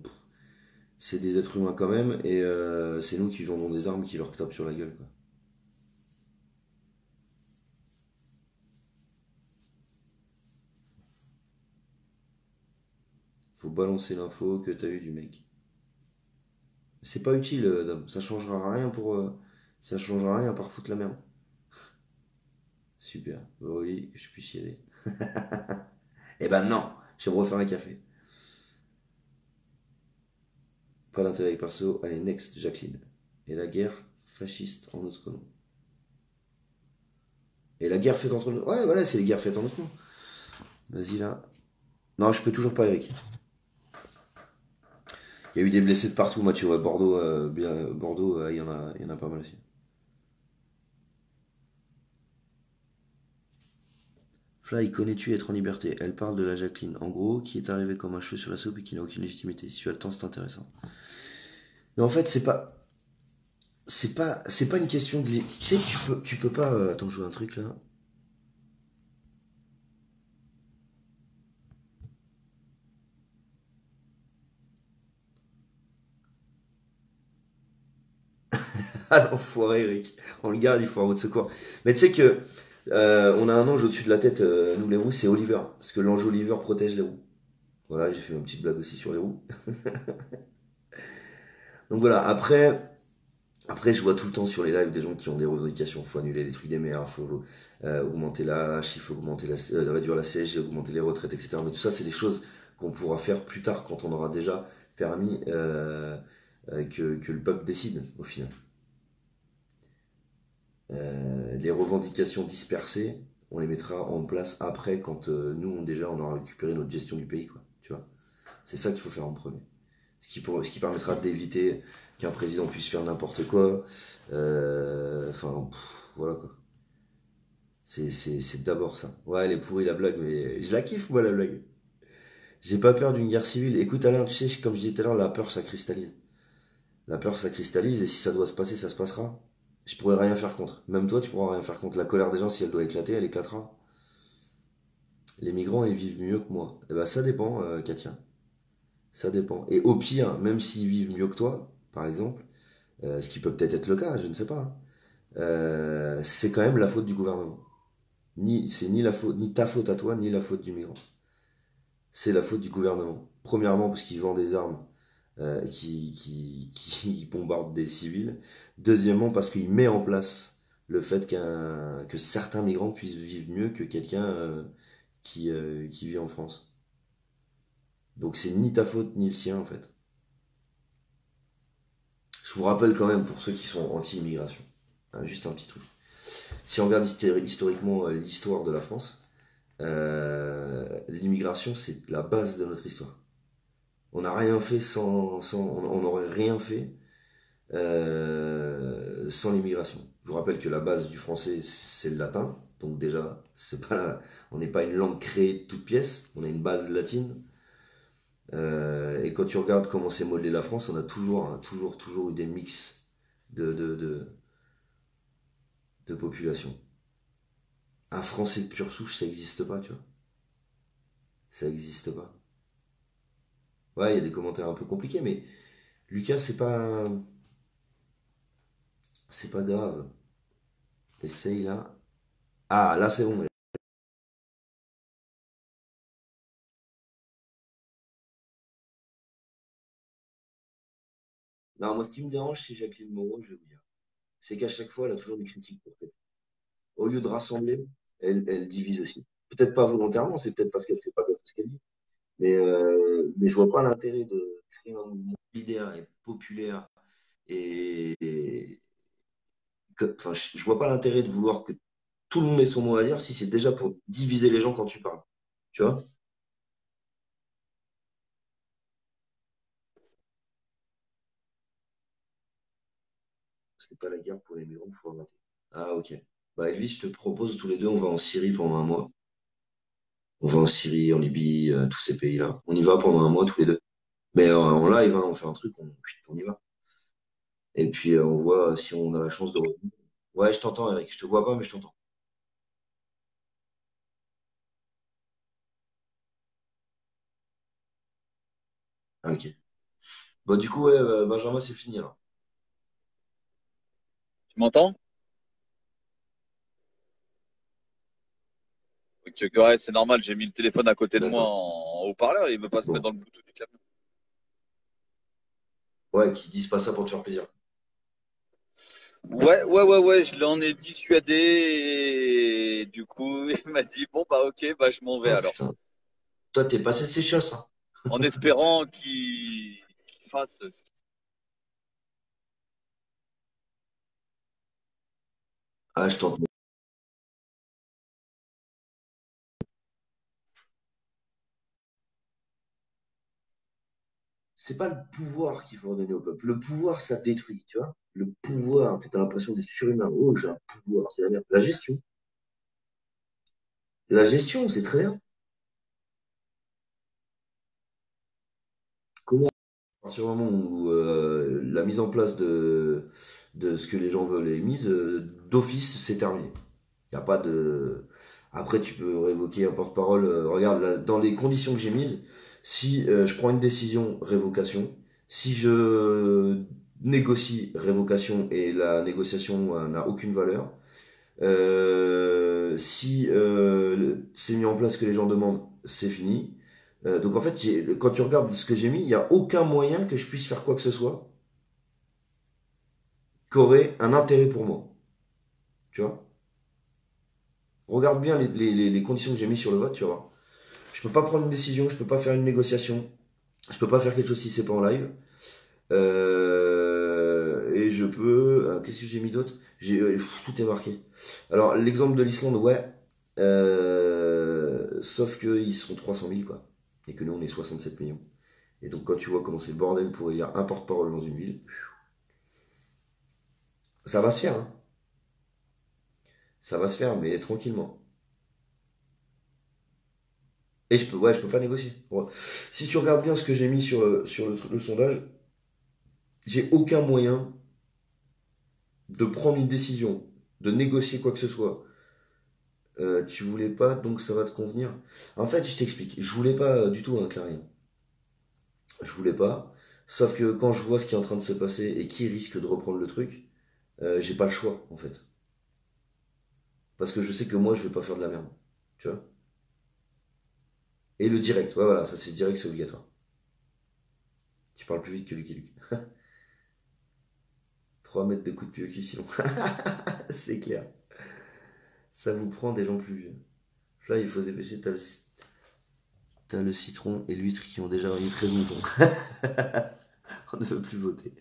c'est des êtres humains quand même, et c'est nous qui vendons des armes qui leur tapent sur la gueule, quoi. Faut balancer l'info que t'as eu du mec. C'est pas utile, Dom. Ça changera rien par foutre la merde. Super. Bah oui, je puisse y aller. Eh ben non, je vais me refaire un café. Pas d'intérêt perso. Allez, next, Jacqueline. Et la guerre fasciste en notre nom. Et la guerre faite entre nous. Ouais, voilà, c'est les guerres faites en notre nom. Vas-y là. Non, je peux toujours pas, Eric. Il y a eu des blessés de partout, Mathieu. Ouais, Bordeaux, Bordeaux, il y en a pas mal aussi. Fly, connais-tu être en liberté? Elle parle de la Jacqueline. En gros, qui est arrivée comme un cheveu sur la soupe et qui n'a aucune légitimité. Si tu as le temps, c'est intéressant. Mais en fait, c'est pas une question de. Tu sais, tu peux pas. Attends, je joue un truc là. Ah l'enfoiré, Eric. On le garde, il faut un mot de secours. Mais tu sais que on a un ange au-dessus de la tête, nous les roues, c'est Oliver. Parce que l'ange Oliver protège les roues. Voilà, j'ai fait ma petite blague aussi sur les roues. Donc voilà, après je vois tout le temps sur les lives des gens qui ont des revendications. Faut annuler les trucs des maires, faut augmenter la hache, il faut réduire la CSG, augmenter les retraites, etc. Mais tout ça, c'est des choses qu'on pourra faire plus tard quand on aura déjà permis que le peuple décide au final. Les revendications dispersées, on les mettra en place après quand nous déjà on aura récupéré notre gestion du pays, quoi. Tu vois, c'est ça qu'il faut faire en premier. ce qui permettra d'éviter qu'un président puisse faire n'importe quoi. Enfin, voilà quoi. C'est d'abord ça. Ouais, elle est pourrie la blague, mais je la kiffe moi la blague. J'ai pas peur d'une guerre civile. Écoute Alain, tu sais, comme je disais tout à l'heure, la peur ça cristallise. La peur ça cristallise et si ça doit se passer, ça se passera. Je pourrais rien faire contre. Même toi, tu pourras rien faire contre. La colère des gens, si elle doit éclater, elle éclatera. Les migrants, ils vivent mieux que moi. Eh ben ça dépend, Katia. Ça dépend. Et au pire, même s'ils vivent mieux que toi, par exemple, ce qui peut peut-être être le cas, je ne sais pas, hein, c'est quand même la faute du gouvernement. C'est ni la faute, ni ta faute à toi, ni la faute du migrant. C'est la faute du gouvernement. Premièrement, parce qu'il vend des armes qui bombardent des civils. Deuxièmement, parce qu'il met en place le fait que certains migrants puissent vivre mieux que quelqu'un qui vit en France. Donc c'est ni ta faute ni le sien en fait. Je vous rappelle quand même pour ceux qui sont anti-immigration, hein, juste un petit truc. Si on regarde historiquement l'histoire de la France, l'immigration c'est la base de notre histoire. On n'a rien fait on n'aurait rien fait sans l'immigration. Je vous rappelle que la base du français c'est le latin, donc déjà on n'est pas une langue créée de toutes pièces, on a une base latine. Et quand tu regardes comment s'est modelée la France, on a toujours, hein, toujours eu des mix de, de, de, de population. Un Français de pure souche, ça n'existe pas, tu vois. Ça n'existe pas. Ouais, il y a des commentaires un peu compliqués, mais Lucas, c'est pas grave. Essaye là. Ah, là c'est bon. Non, moi ce qui me dérange, c'est Jacqueline Moreau, je vais vous dire. C'est qu'à chaque fois, elle a toujours des critiques pour fait. Au lieu de rassembler, elle divise aussi. Peut-être pas volontairement, c'est peut-être parce qu'elle fait pas gaffe à ce qu'elle dit. Mais je vois pas l'intérêt de créer un mouvement solidaire et populaire enfin, je vois pas l'intérêt de vouloir que tout le monde ait son mot à dire si c'est déjà pour diviser les gens quand tu parles. Tu vois? C'est pas la guerre pour les migrants, faut arrêter. Ah, ok. Bah, Elvis, je te propose tous les deux, on va en Syrie pendant un mois. On va en Syrie, en Libye, tous ces pays-là. On y va pendant un mois tous les deux. Mais en live, hein, on fait un truc, on y va. Et puis on voit si on a la chance de revenir. Ouais, je t'entends, Eric. Je te vois pas, mais je t'entends. Ah, ok. Bon, du coup, ouais, Benjamin, c'est fini alors. Tu m'entends? Ok, ok, ouais, c'est normal, j'ai mis le téléphone à côté de moi D'accord. en haut-parleur et il veut pas se mettre Bon. dans le Bluetooth du camion. Ouais, qu'ils disent pas ça pour te faire plaisir. Ouais, ouais, ouais, ouais, je l'en ai dissuadé et du coup, il m'a dit, bon, bah ok, bah je m'en vais Oh alors. putain. Toi, t'es pas assez sécheuse, hein. En espérant qu'il fasse ce Ah, je tente. C'est pas le pouvoir qu'il faut redonner au peuple. Le pouvoir, ça détruit, tu vois. Le pouvoir, tu as l'impression d'être surhumain. Oh, j'ai un pouvoir, c'est la merde. La gestion. La gestion, c'est très bien. Comment, à partir du moment où la mise en place de ce que les gens veulent est mise, d'office, c'est terminé. Il n'y a pas de. Après, tu peux révoquer un porte-parole. Regarde, là, dans les conditions que j'ai mises, si je prends une décision, révocation. Si je négocie, révocation, et la négociation n'a aucune valeur. Si c'est mis en place ce que les gens demandent, c'est fini. Donc en fait, quand tu regardes ce que j'ai mis, il n'y a aucun moyen que je puisse faire quoi que ce soit qui aurait un intérêt pour moi. Tu vois? Regarde bien les conditions que j'ai mis sur le vote, tu vois. Je peux pas prendre une décision, je peux pas faire une négociation, je peux pas faire quelque chose si c'est pas en live. Et je peux. Qu'est-ce que j'ai mis d'autre? Tout est marqué. Alors, l'exemple de l'Islande, ouais. Sauf qu'ils sont 300 000, quoi. Et que nous, on est 67 millions. Et donc quand tu vois comment c'est le bordel pour élire un porte-parole dans une ville, ça va se faire, hein. Ça va se faire, mais tranquillement. Et ouais, je peux pas négocier. Ouais. Si tu regardes bien ce que j'ai mis sur le sondage, j'ai aucun moyen de prendre une décision, de négocier quoi que ce soit. Tu voulais pas, donc ça va te convenir. En fait, je t'explique. Je voulais pas du tout, hein, Clarine. Je voulais pas. Sauf que quand je vois ce qui est en train de se passer et qui risque de reprendre le truc, j'ai pas le choix, en fait. Parce que je sais que moi, je vais pas faire de la merde. Tu vois? Et le direct, ouais, voilà, ça c'est direct, c'est obligatoire. Tu parles plus vite que Lucky Luke. 3 mètres de coup de pied au cul, sinon. C'est clair. Ça vous prend des gens plus vieux. Là, il faut se dépêcher. T'as le citron et l'huître qui ont déjà réuni 13 moutons. On ne veut plus voter.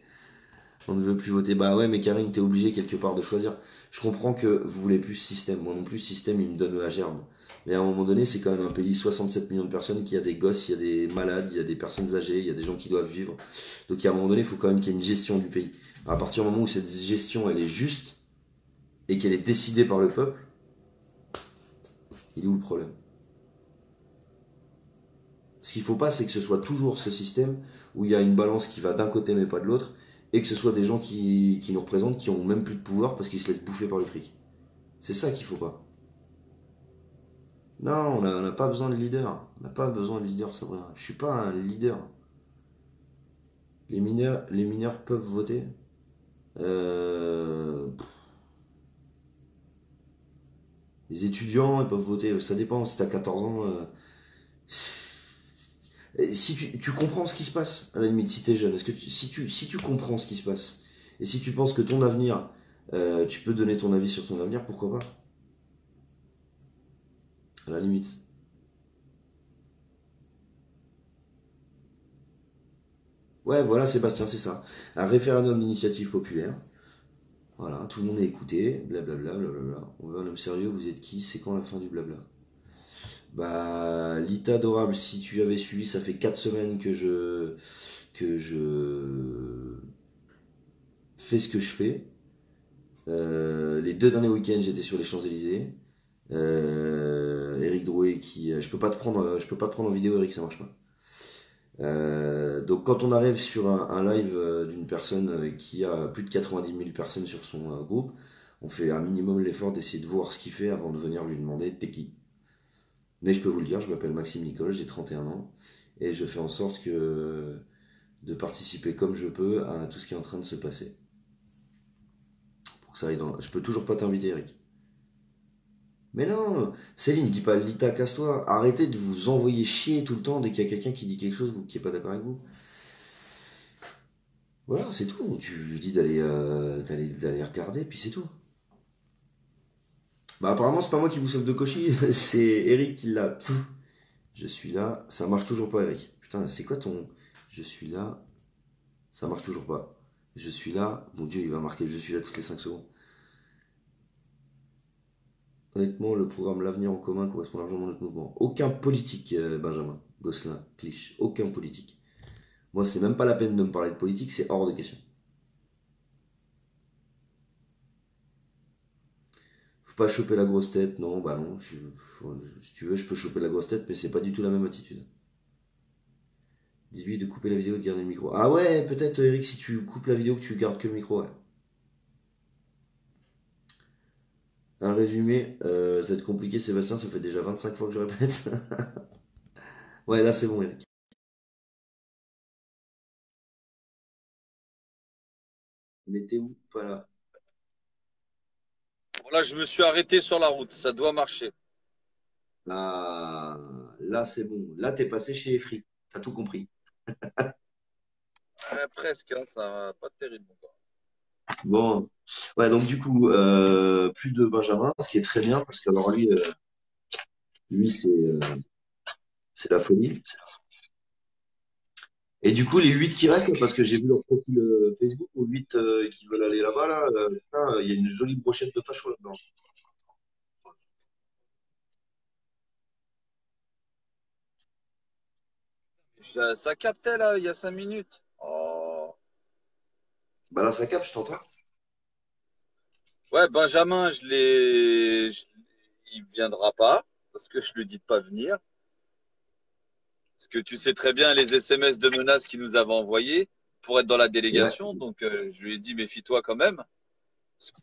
On ne veut plus voter. Bah ouais, mais Karine, t'es obligé quelque part de choisir. Je comprends que vous voulez plus système. Moi non plus, système, il me donne la gerbe. Mais à un moment donné, c'est quand même un pays, 67 millions de personnes, qui a des gosses, il y a des malades, il y a des personnes âgées, il y a des gens qui doivent vivre. Donc à un moment donné, il faut quand même qu'il y ait une gestion du pays. À partir du moment où cette gestion, elle est juste et qu'elle est décidée par le peuple, il est où le problème? Ce qu'il faut pas, c'est que ce soit toujours ce système où il y a une balance qui va d'un côté mais pas de l'autre, et que ce soit des gens qui nous représentent qui ont même plus de pouvoir parce qu'ils se laissent bouffer par le fric. C'est ça qu'il faut pas. Non, on n'a pas besoin de leader. On n'a pas besoin de leader, Sabrina. Je suis pas un leader. Les mineurs peuvent voter. Euh, les étudiants, ils peuvent voter. Ça dépend. Si t'as 14 ans. Si tu comprends ce qui se passe, à la limite, si t'es jeune, si tu comprends ce qui se passe, et si tu penses que ton avenir, tu peux donner ton avis sur ton avenir, pourquoi pas? À la limite. Ouais, voilà, Sébastien, c'est ça. Un référendum d'initiative populaire. Voilà, tout le monde est écouté, blablabla, blablabla. On veut un homme sérieux, vous êtes qui? C'est quand la fin du blabla? Bah, Lita adorable, si tu avais suivi, ça fait 4 semaines que je fais ce que je fais. Les 2 derniers week-ends, j'étais sur les Champs-Élysées. Eric Drouet qui. Je peux pas te prendre en vidéo, Eric, ça marche pas. Donc quand on arrive sur un live d'une personne qui a plus de 90 000 personnes sur son groupe, on fait un minimum l'effort d'essayer de voir ce qu'il fait avant de venir lui demander t'es qui. Mais je peux vous le dire, je m'appelle Maxime Nicole, j'ai 31 ans et je fais en sorte de participer comme je peux à tout ce qui est en train de se passer. Pour que ça aille dans. Je peux toujours pas t'inviter, Eric. Mais non, Céline, dis pas Lita, casse-toi. Arrêtez de vous envoyer chier tout le temps dès qu'il y a quelqu'un qui dit quelque chose qui est pas d'accord avec vous. Voilà, c'est tout. Tu lui dis d'aller regarder, puis c'est tout. Bah apparemment c'est pas moi qui vous sauve de cochis, c'est Eric qui l'a. Pfff. Je suis là, ça marche toujours pas, Eric. Putain, c'est quoi ton. Je suis là, ça marche toujours pas. Je suis là, mon Dieu, il va marquer je suis là toutes les 5 secondes. Honnêtement, le programme L'avenir en commun correspond largement à notre mouvement. Aucun politique, Benjamin, Gosselin, Clich, aucun politique. Moi, c'est même pas la peine de me parler de politique, c'est hors de question. Faut pas choper la grosse tête, non, bah non. Si tu veux, je peux choper la grosse tête, mais c'est pas du tout la même attitude. Dis-lui de couper la vidéo et de garder le micro. Ah ouais, peut-être, Eric, si tu coupes la vidéo, que tu gardes que le micro, ouais. Un résumé, ça va être compliqué, Sébastien, ça fait déjà 25 fois que je répète. Ouais, là c'est bon, Eric. Mais t'es où? Pas là. Voilà, je me suis arrêté sur la route. Ça doit marcher. Là c'est bon. Là t'es passé chez Efri. T'as tout compris. Ouais, presque, hein, ça va pas terrible encore. Bon. Ouais, donc du coup, plus de Benjamin, ce qui est très bien, parce que alors lui c'est la folie. Et du coup, les 8 qui restent, parce que j'ai vu leur profil Facebook, aux 8 qui veulent aller là-bas, là, putain, il y a une jolie brochette de facho là-dedans. Ça captait là, il y a 5 minutes. Oh. Bah là, ça capte, je t'entends. Ouais, Benjamin, il viendra pas parce que je lui dis de pas venir. Parce que tu sais très bien les SMS de menaces qu'il nous avait envoyés pour être dans la Ouais. délégation. Donc, je lui ai dit, méfie-toi quand même.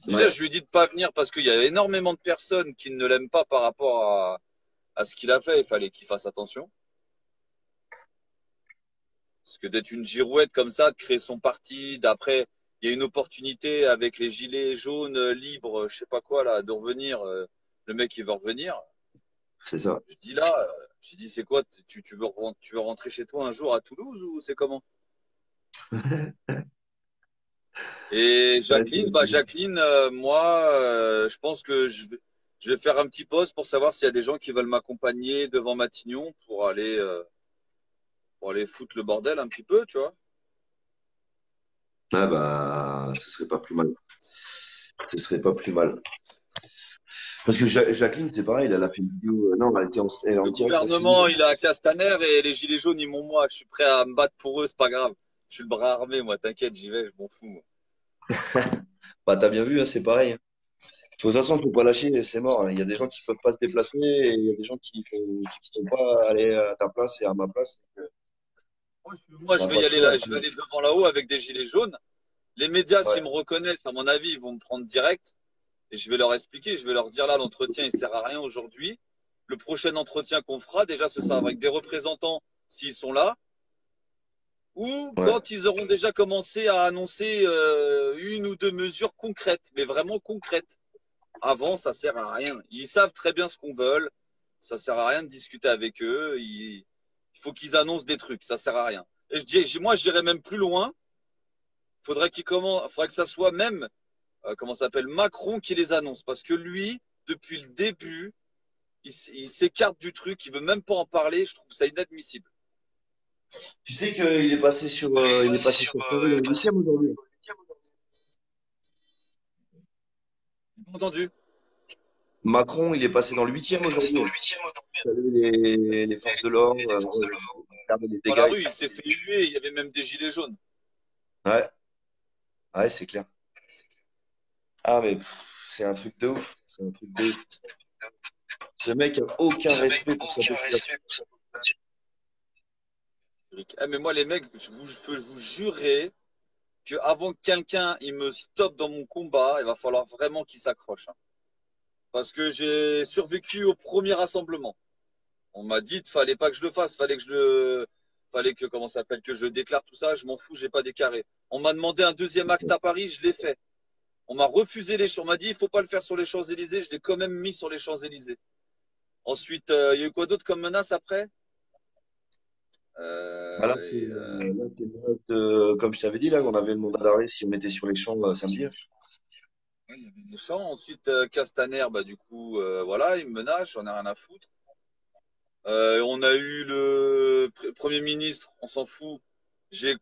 Déjà, Ouais. je lui ai dit de pas venir parce qu'il y a énormément de personnes qui ne l'aiment pas par rapport à ce qu'il a fait. Il fallait qu'il fasse attention. Parce que d'être une girouette comme ça, de créer son parti, d'après, il y a une opportunité avec les gilets jaunes libres, je sais pas quoi, là, de revenir. Le mec, il veut revenir. C'est ça. Je dis là, je dis, c'est quoi, tu veux rentrer chez toi un jour à Toulouse ou c'est comment? Et Ouais, Jacqueline, bah Jacqueline, moi, je pense que je vais faire un petit post pour savoir s'il y a des gens qui veulent m'accompagner devant Matignon pour aller foutre le bordel un petit peu, tu vois. ah bah, ce serait pas plus mal. Ce serait pas plus mal. Parce que Jacqueline, c'est pareil, elle a fait une vidéo. Non, elle est en Le direct en civil. gouvernement, il a Castaner et les gilets jaunes, ils m'ont moi. Je suis prêt à me battre pour eux, c'est pas grave. Je suis le bras armé, moi, t'inquiète, j'y vais, je m'en fous, moi. Bah, t'as bien vu, hein, c'est pareil. De toute façon, faut pas lâcher, c'est mort, hein. Il y a des gens qui peuvent pas se déplacer et il y a des gens qui peuvent pas aller à ta place et à ma place. Donc, Moi, on je n'a vais pas y le aller choix. là, je vais aller devant là-haut avec des gilets jaunes. Les médias, s'ils Ouais. me reconnaissent, à mon avis, ils vont me prendre direct. Et je vais leur expliquer, je vais leur dire là, l'entretien, il sert à rien aujourd'hui. Le prochain entretien qu'on fera, déjà, ce sera avec des représentants s'ils sont là, ou Ouais. quand ils auront déjà commencé à annoncer une ou deux mesures concrètes, mais vraiment concrètes. Avant, ça sert à rien. Ils savent très bien ce qu'on veut. Ça sert à rien de discuter avec eux. Il faut qu'ils annoncent des trucs. Ça sert à rien. Et moi, j'irais même plus loin. Faudrait que ça soit même, comment ça s'appelle, Macron qui les annonce. Parce que lui, depuis le début, il s'écarte du truc. Il veut même pas en parler. Je trouve ça inadmissible. Tu sais qu'il est passé il est passé sur Paris dans le 8e aujourd'hui. J'ai pas entendu. Macron, il est passé dans le 8e aujourd'hui. Saluer les forces de l'ordre, regarder les Dans la dégâts. rue, il s'est fait huer. Il y avait même des gilets jaunes. Ouais, ouais, c'est clair. Ah, mais c'est un truc de ouf. C'est un truc de ouf. Ce mec a aucun respect pour sa population. Ah, mais moi, les mecs, je peux vous jurer que avant que quelqu'un il me stoppe dans mon combat, il va falloir vraiment qu'il s'accroche, hein. Parce que j'ai survécu au premier rassemblement. On m'a dit, fallait pas que je le fasse, fallait que, comment ça s'appelle, que je déclare tout ça, je m'en fous, j'ai pas déclaré. On m'a demandé un deuxième acte à Paris, je l'ai fait. On m'a refusé on m'a dit, il faut pas le faire sur les Champs-Élysées, je l'ai quand même mis sur les Champs-Élysées. Ensuite, il y a eu quoi d'autre comme menace après? Voilà, Et, là, comme je t'avais dit, là, on avait le mandat d'arrêt si on était sur les champs samedi. il y avait des champs. Ensuite, Castaner, bah, du coup, voilà, il me menace, j'en ai rien à foutre. On a eu le Premier ministre, on s'en fout. J'ai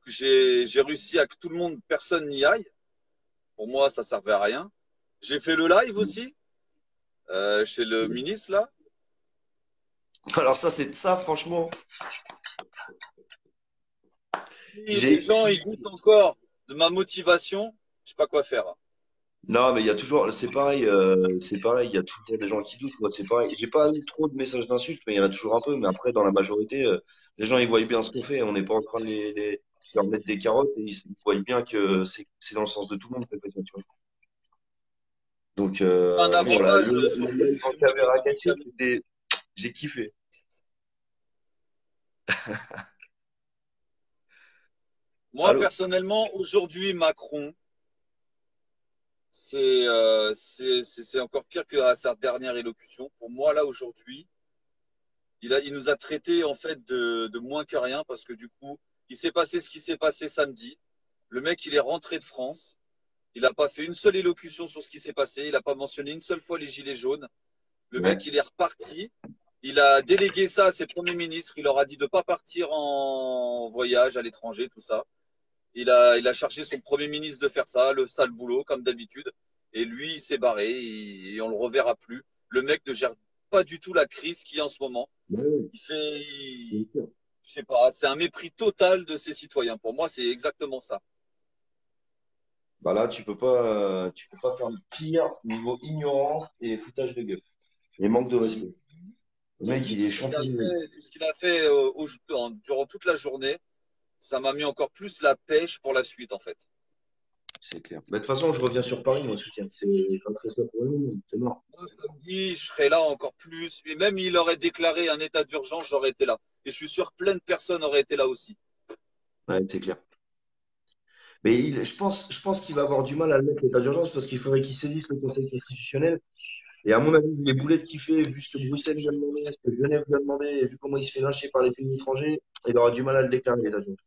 réussi à que tout le monde, personne n'y aille. Pour moi, ça servait à rien. J'ai fait le live aussi, chez le ministre, là. Alors ça, c'est ça, franchement, Si les j'ai gens, ils doutent encore de ma motivation, je sais pas quoi faire. non, mais il y a toujours, c'est pareil, il y a toujours des gens qui doutent. Moi, c'est pareil. J'ai pas eu trop de messages d'insultes, mais il y en a toujours un peu. Mais après, dans la majorité, les gens, ils voient bien ce qu'on fait. On n'est pas en train de leur mettre des carottes et ils voient bien que c'est dans le sens de tout le monde qu'on fait ça, tu vois. Donc, Un bon, là, avantage, le surtout que live en c'est moi qui ai caméra pas mon cachée, camion. j'ai kiffé. Moi, Allô? personnellement, aujourd'hui, Macron, c'est encore pire que à sa dernière élocution. Pour moi, là, aujourd'hui, il nous a traités en fait de moins que rien parce que du coup, il s'est passé ce qui s'est passé samedi. Le mec, il est rentré de France. Il n'a pas fait une seule élocution sur ce qui s'est passé. Il n'a pas mentionné une seule fois les gilets jaunes. Le mec, Ouais. il est reparti. Il a délégué ça à ses premiers ministres. Il leur a dit de ne pas partir en voyage à l'étranger, tout ça. Il a chargé son premier ministre de faire ça, le sale boulot, comme d'habitude. Et lui, il s'est barré et on le reverra plus. Le mec ne gère pas du tout la crise qu'il y a en ce moment. Ouais, ouais, Il fait, bien sûr. je sais pas, c'est un mépris total de ses citoyens. Pour moi, c'est exactement ça. Bah là, tu peux pas faire pire niveau ignorance et foutage de gueule. Et manque de respect. Le mec, Aujourd'hui, il est champion du monde. tout ce qu'il a fait durant toute la journée, ça m'a mis encore plus la pêche pour la suite, en fait. C'est clair. Bah, de toute façon, je reviens sur Paris, moi, ce week-end. C'est comme ça pour lui, c'est mort. Moi, samedi, je serais là encore plus. Et même il aurait déclaré un état d'urgence, j'aurais été là. Et je suis sûr que plein de personnes auraient été là aussi. Ouais, c'est clair. Mais je pense qu'il va avoir du mal à le mettre l'état d'urgence parce qu'il faudrait qu'il saisisse le Conseil constitutionnel. Et à mon avis, les boulettes qu'il fait, vu ce que Bruxelles lui a demandé, ce que Genève lui a demandé, et vu comment il se fait lyncher par les pays étrangers, il aura du mal à le déclarer, l'état d'urgence.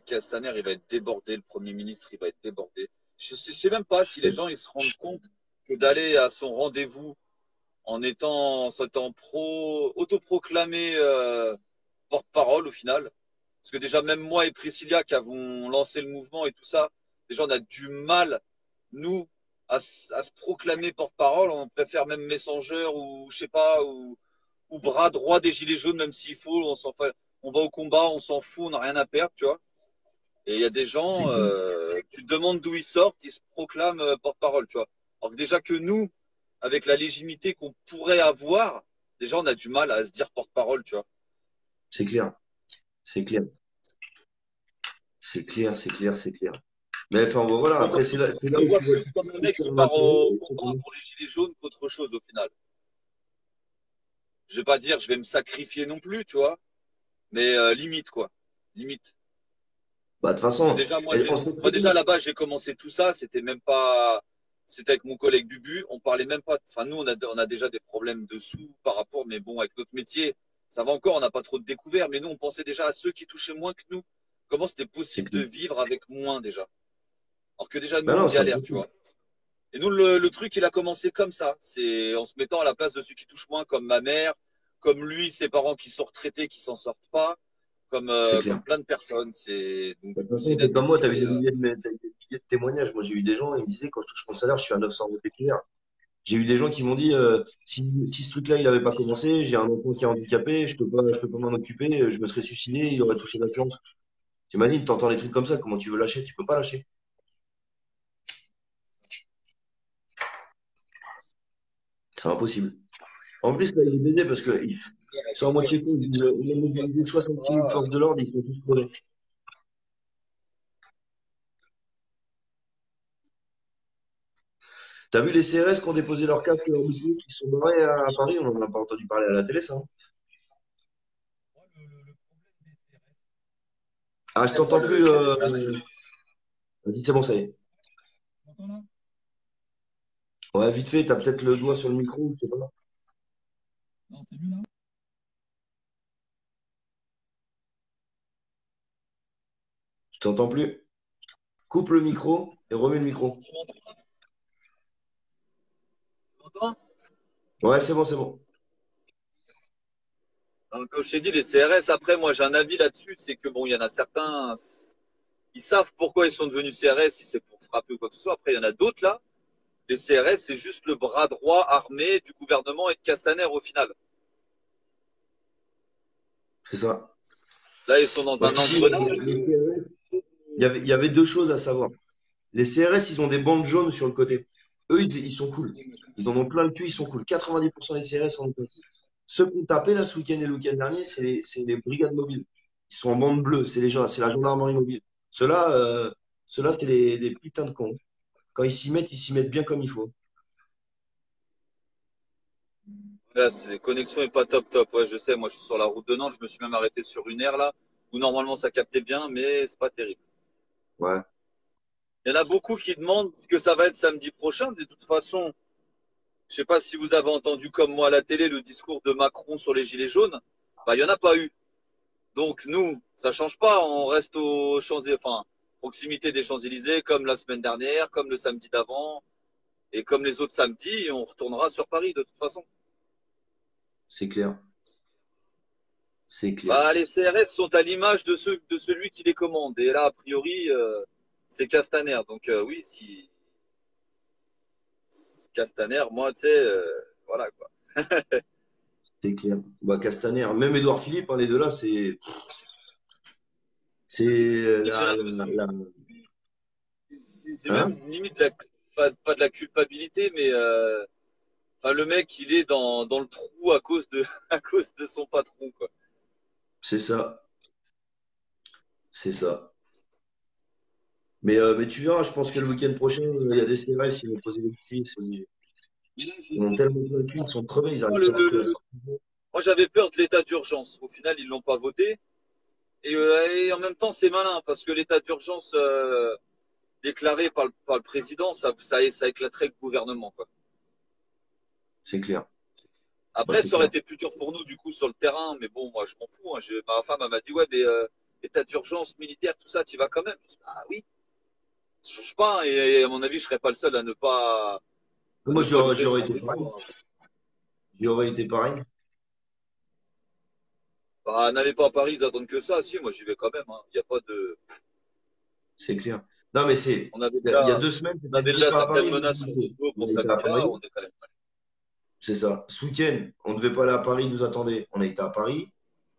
Castaner, il va être débordé. Le Premier ministre, il va être débordé. Je sais même pas si les gens ils se rendent compte que d'aller à son rendez-vous en s'étant autoproclamé porte-parole au final. Parce que déjà, même moi et Priscilla qui avons lancé le mouvement et tout ça, déjà, on a du mal, nous, à se proclamer porte-parole. On préfère même Messenger ou, je sais pas, ou bras droit des Gilets jaunes, même s'il faut. On va au combat, on s'en fout, on n'a rien à perdre, tu vois. Et il y a des gens, tu te demandes d'où ils sortent, ils se proclament porte-parole, tu vois. Alors que déjà que nous, avec la légitimité qu'on pourrait avoir, déjà, on a du mal à se dire porte-parole, tu vois. C'est clair, c'est clair, c'est clair, c'est clair, c'est clair. Mais enfin, bon, voilà, après, c'est Je là le où vois tu vois plus comme un tout mec qui son part intérêt. au Et c'est combat comment- pour les gilets jaunes qu'autre chose au final. Je vais pas dire je vais me sacrifier non plus, tu vois, mais limite quoi, limite. Bah, de toute Parce que façon, déjà on sait très moi déjà bien. là-bas j'ai commencé tout ça, c'était même pas, c'était avec mon collègue Bubu, on parlait même pas. Enfin nous on a déjà des problèmes de sous par rapport, mais bon avec notre métier ça va encore, on n'a pas trop de découverts, mais nous on pensait déjà à ceux qui touchaient moins que nous. Comment c'était C'est possible de clair. vivre avec moins déjà, alors que déjà nous Bah on non, c'est galère, tu impossible. vois. Et nous, le truc, il a commencé comme ça. C'est en se mettant à la place de ceux qui touchent moins, comme ma mère, comme lui, ses parents qui sont retraités, qui s'en sortent pas, C'est comme clair. plein de personnes. Donc, Bah, du de coup, toute c'est façon, t'es comme moi, inadmissible. t'as eu des milliers de témoignages. Moi, j'ai eu des gens, ils me disaient, quand je touche mon salaire, je suis à 900 euros découvert. J'ai eu des gens qui m'ont dit, si ce truc-là, il n'avait pas commencé, j'ai un enfant qui est handicapé, je peux pas m'en occuper, je me serais suicidé, il aurait touché l'assurance. T'imagines, t'entends des trucs comme ça, comment tu veux lâcher? Tu peux pas lâcher. C'est impossible. En plus, là, il est baisé parce que ils sont à moitié con. Il a mobilisé 66 000 forces de l'ordre, ils sont tous crevés. T'as vu les CRS qui ont déposé leur casque et leur bouclier qui sont barrés à Paris? On n'en a pas entendu parler à la télé, ça, hein. Ah, je Moi, t'entends plus. Vas-y, c'est bon, ça y est. Ouais, vite fait, t'as peut-être le doigt sur le micro, je sais pas. Je t'entends plus. Coupe le micro et remets le micro. Tu m'entends? Ouais, c'est bon, c'est bon. Donc, comme je t'ai dit, les CRS, après, moi, j'ai un avis là-dessus, c'est que bon, il y en a certains, ils savent pourquoi ils sont devenus CRS, si c'est pour frapper ou quoi que ce soit. Après, il y en a d'autres là. Les CRS, c'est juste le bras droit armé du gouvernement et de Castaner au final. C'est ça. Là, ils sont dans Moi, je un te dis, engrenage. les CRS, il y avait deux choses à savoir. Les CRS, ils ont des bandes jaunes sur le côté. Eux, ils sont cool. Ils en ont plein le cul, ils sont cool. 90% des CRS sont cool. Ceux qu'on tapé là ce week-end et le week-end dernier, c'est les brigades mobiles. Ils sont en bande bleue, c'est les gens, c'est la gendarmerie mobile. Ceux-là, ceux-là, c'est des putains de cons. Quand ils s'y mettent bien comme il faut. Là, les connexions est pas top top. Ouais, je sais, moi je suis sur la route de Nantes, je me suis même arrêté sur une aire là, où normalement ça captait bien, mais c'est pas terrible. Ouais, Il y en a beaucoup qui demandent ce que ça va être samedi prochain. De toute façon, je sais pas si vous avez entendu comme moi à la télé le discours de Macron sur les Gilets jaunes. Bah, il y en a pas eu. Donc nous, ça change pas, on reste aux enfin, proximité des Champs-Élysées, comme la semaine dernière, comme le samedi d'avant, et comme les autres samedis, et on retournera sur Paris de toute façon. c'est clair. C'est clair. Bah, les CRS sont à l'image de celui qui les commande. Et là, a priori, c'est Castaner. Donc oui, si Castaner, moi, tu sais, voilà quoi. C'est clair. Bah, Castaner, même Édouard Philippe, hein, les deux là, c'est J'ai l'impression que c'est même hein? limite pas de la culpabilité, mais enfin, le mec, il est dans le trou à cause de, à cause de son patron, quoi. C'est ça, c'est ça. Mais tu verras, je pense que le week-end prochain, il y a des CRS qui vont poser des petits. Mais là, Ils ont tellement plein de thunes, ils sont crevés, ils moi, n'arrivent pas à faire. moi, j'avais peur de l'état d'urgence. Au final, ils l'ont pas voté. Et en même temps, c'est malin parce que l'état d'urgence déclaré par le président, ça éclaterait le gouvernement, quoi. C'est clair. Bah, Après, c'est ça aurait clair. été plus dur pour nous, du coup, sur le terrain. Mais bon, moi, je m'en fous, hein. Ma femme, elle m'a dit, ouais, mais état d'urgence militaire, tout ça, tu y vas quand même. Je dis, ah oui, ça change pas, hein. Et à mon avis, je serais pas le seul à Moi, ne pas lever j'aurais ce été pareil. rendez-vous, hein. J'aurais été pareil. Bah, n'allez pas à Paris, ils attendent que ça. Si, moi, j'y vais quand même, hein. Il y a pas de, C'est clair. Non, mais on avait il y a déjà, 2 semaines, on avait on n'était déjà pas à certaines Paris. menaces sur notre dos On pour a été à samedi-là, Paris. on est quand même. C'est ça. Ce week-end, on ne devait pas aller à Paris, ils nous attendaient. On a été à Paris.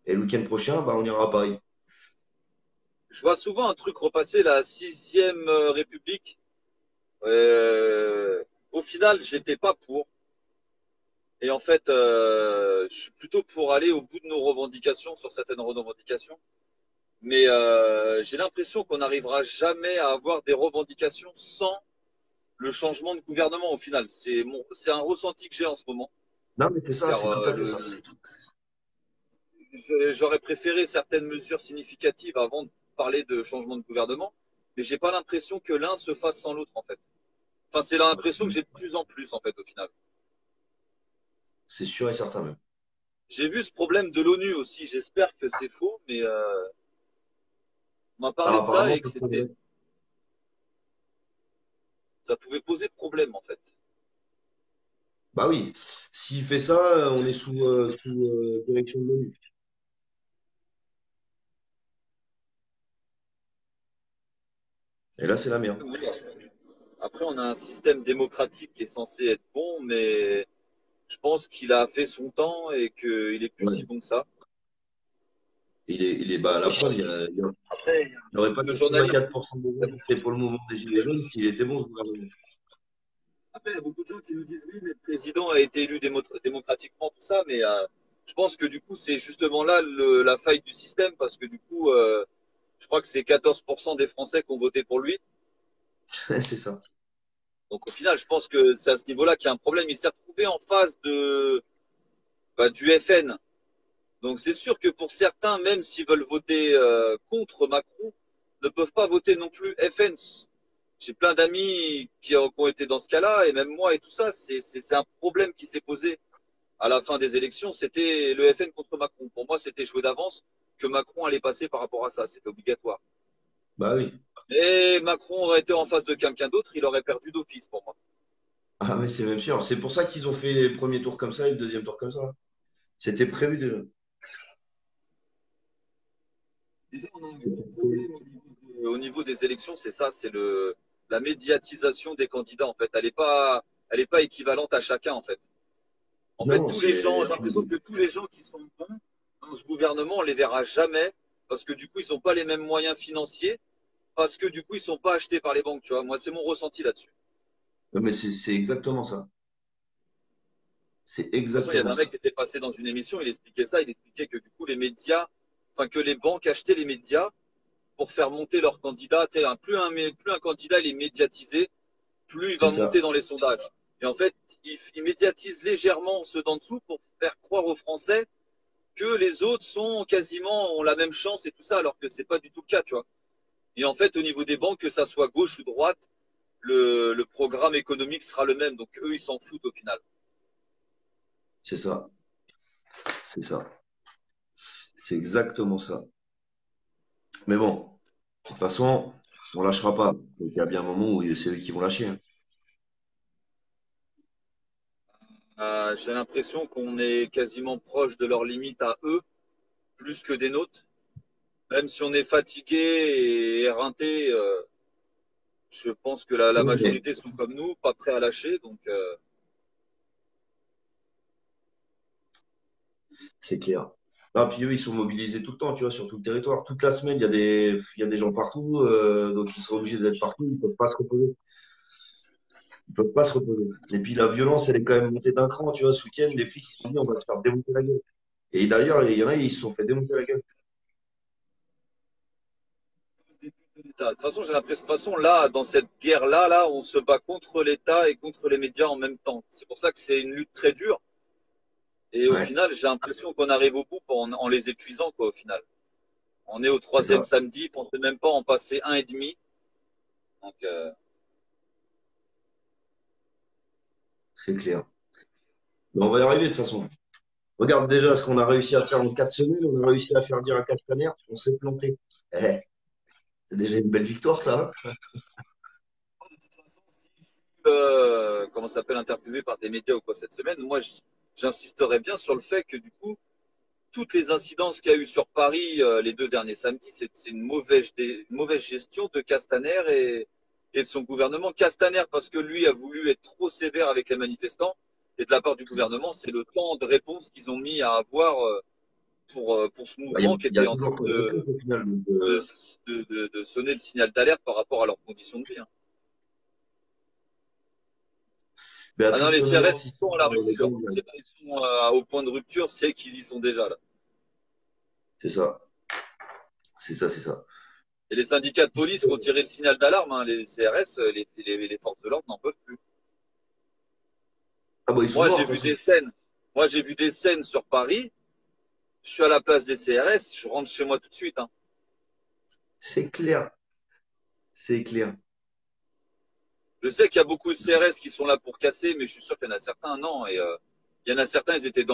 Et le week-end prochain, bah, on ira à Paris. Je vois souvent un truc repasser, la sixième République. Au final, j'étais pas pour. Et en fait, je suis plutôt pour aller au bout de nos revendications sur certaines revendications. Mais j'ai l'impression qu'on n'arrivera jamais à avoir des revendications sans le changement de gouvernement au final. C'est un ressenti que j'ai en ce moment. Non, mais c'est ça, Car c'est tout à fait ça. j'aurais préféré certaines mesures significatives avant de parler de changement de gouvernement, mais j'ai pas l'impression que l'un se fasse sans l'autre en fait. Enfin, c'est l'impression que j'ai de plus en plus en fait au final. C'est sûr et certain même. J'ai vu ce problème de l'ONU aussi. J'espère que c'est faux, mais on m'a parlé Alors, de ça apparemment, et que ça pouvait poser problème en fait. bah oui, s'il fait ça, on est sous direction de l'ONU. Et là, c'est la merde. Après, on a un système démocratique qui est censé être bon, mais je pense qu'il a fait son temps et qu'il est plus si Ouais. bon que ça. Bah, à Parce que la preuve, après, il y a il n'y aurait pas beaucoup de journalistes. 84% des gens qui étaient pour le mouvement des Gilets jaunes s'il était bon, ce gouvernement. Après, il y a beaucoup de gens qui nous disent oui, mais le président a été élu démocratiquement, tout ça, mais je pense que du coup, c'est justement là la faille du système, parce que du coup, je crois que c'est 14% des Français qui ont voté pour lui. C'est ça. Donc au final, je pense que c'est à ce niveau-là qu'il y a un problème. Il s'est retrouvé en face du FN. Donc c'est sûr que pour certains, même s'ils veulent voter contre Macron, ne peuvent pas voter non plus FN. J'ai plein d'amis qui ont été dans ce cas-là, et même moi et tout ça, c'est un problème qui s'est posé à la fin des élections. C'était le FN contre Macron. Pour moi, c'était joué d'avance que Macron allait passer par rapport à ça. C'était obligatoire. Bah oui. Et Macron aurait été en face de quelqu'un d'autre, il aurait perdu d'office pour moi. Ah, mais c'est même sûr. C'est pour ça qu'ils ont fait le premier tour comme ça et le deuxième tour comme ça. C'était prévu déjà. Déjà, on a un gros C'était prévu. problème au niveau des élections, c'est ça, c'est la médiatisation des candidats en fait. Elle est pas équivalente à chacun en fait. En fait, Non, tous les gens, c'est. j'ai l'impression que tous les gens qui sont bons dans ce gouvernement, on les verra jamais parce que du coup, ils n'ont pas les mêmes moyens financiers, parce que du coup, ils sont pas achetés par les banques. Tu vois, moi, c'est mon ressenti là-dessus. De Mais c'est exactement ça. C'est toute façon, il y avait exactement un mec ça. qui était passé dans une émission, il expliquait ça, il expliquait que du coup, les médias, enfin que les banques achetaient les médias pour faire monter leurs candidats. Plus un candidat il est médiatisé, plus il C'est va monter ça. dans les sondages. Et en fait, il médiatise légèrement ceux d'en dessous pour faire croire aux Français que les autres ont la même chance et tout ça, alors que c'est pas du tout le cas, tu vois. Et en fait, au niveau des banques, que ça soit gauche ou droite, le programme économique sera le même. Donc eux, ils s'en foutent au final. C'est ça. C'est ça. C'est exactement ça. Mais bon, de toute façon, on lâchera pas. Donc il y a bien un moment où c'est eux qui vont lâcher, hein. J'ai l'impression qu'on est quasiment proche de leurs limites à eux, plus que des nôtres. Même si on est fatigué et éreinté, Je pense que la Oui, mais majorité sont comme nous, pas prêts à lâcher. Donc, c'est clair. Ah, puis eux, ils sont mobilisés tout le temps, tu vois, sur tout le territoire. Toute la semaine, il y a des gens partout, donc ils sont obligés d'être partout, ils peuvent pas se reposer. Ils peuvent pas se reposer. Et puis la violence, elle est quand même montée d'un cran, tu vois. Ce week-end, les flics, ils se sont dit, on va se faire démonter la gueule. Et d'ailleurs, il y en a, ils se sont fait démonter la gueule. de l'État. De toute façon, j'ai l'impression, de toute façon, là, dans cette guerre-là, là, on se bat contre l'État et contre les médias en même temps. C'est pour ça que c'est une lutte très dure. Et au Ouais, final, j'ai l'impression qu'on arrive au bout en les épuisant, quoi, au final. On est au c'est troisième ça. samedi, on ne sait même pas en passer un et demi. Donc, C'est clair. Mais on va y arriver de toute façon. Regarde déjà ce qu'on a réussi à faire en 4 semaines. On a réussi à faire dire à Castaner, on s'est planté. Eh, c'est déjà une belle victoire, ça, hein. de toute façon, si je suis, comment ça s'appelle, interviewé par des médias ou quoi cette semaine, moi, j'insisterai bien sur le fait que du coup, toutes les incidences qu'il y a eu sur Paris les 2 derniers samedis, c'est une mauvaise gestion de Castaner et de son gouvernement. Castaner, parce que lui a voulu être trop sévère avec les manifestants, et de la part du gouvernement, c'est le temps de réponse qu'ils ont mis à avoir pour ce Bah, mouvement qui il y a était en train toujours pas de réponse au final. Donc, de sonner le signal d'alerte par rapport à leurs conditions de vie. Hein. Ah non, Béatrice les Sonnelan, CRS, si ils sont à la les gars, rupture. C'est pas ils sont au point de rupture, c'est qu'ils y sont déjà là. c'est ça. C'est ça, c'est ça. Et les syndicats de police qui ont tiré le signal d'alarme, hein, les CRS, les forces de l'ordre n'en peuvent plus. Ah bah ils sont Moi, morts j'ai de toute vu façon. des scènes. Moi, j'ai vu des scènes sur Paris. Je suis à la place des CRS, je rentre chez moi tout de suite. Hein. C'est clair. C'est clair. Je sais qu'il y a beaucoup de CRS qui sont là pour casser, mais je suis sûr qu'il y en a certains, non. Et il y en a certains, ils étaient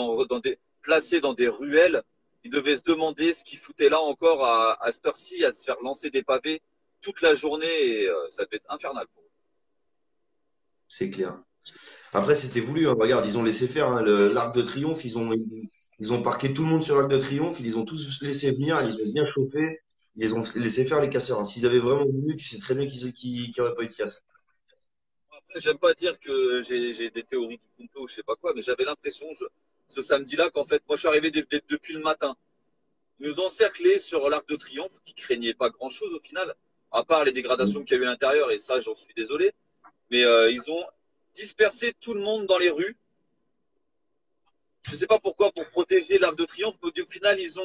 placés dans des ruelles. Ils devaient se demander ce qu'ils foutaient là encore à cette heure-ci, à se faire lancer des pavés toute la journée. Et ça devait être infernal pour eux. C'est clair. Après, c'était voulu, hein. Regarde, ils ont laissé faire, hein, l'Arc de Triomphe. Ils ont parqué tout le monde sur l'Arc de Triomphe. Ils les ont tous laissé venir. Ils les ont bien chauffés. Ils les ont laissé faire les casseurs, hein. S'ils avaient vraiment voulu, tu sais très bien qu'il n'y aurait pas eu de casse. Après, j'aime pas dire que j'ai des théories du complot ou je sais pas quoi, mais j'avais l'impression ce samedi-là qu'en fait, moi je suis arrivé depuis le matin. Ils nous ont encerclés sur l'Arc de Triomphe, qui craignait pas grand-chose au final, à part les dégradations qu'il y a eu à l'intérieur, et ça, j'en suis désolé. Mais ils ont dispersé tout le monde dans les rues. Je sais pas pourquoi, pour protéger l'Arc de Triomphe, mais au final, ils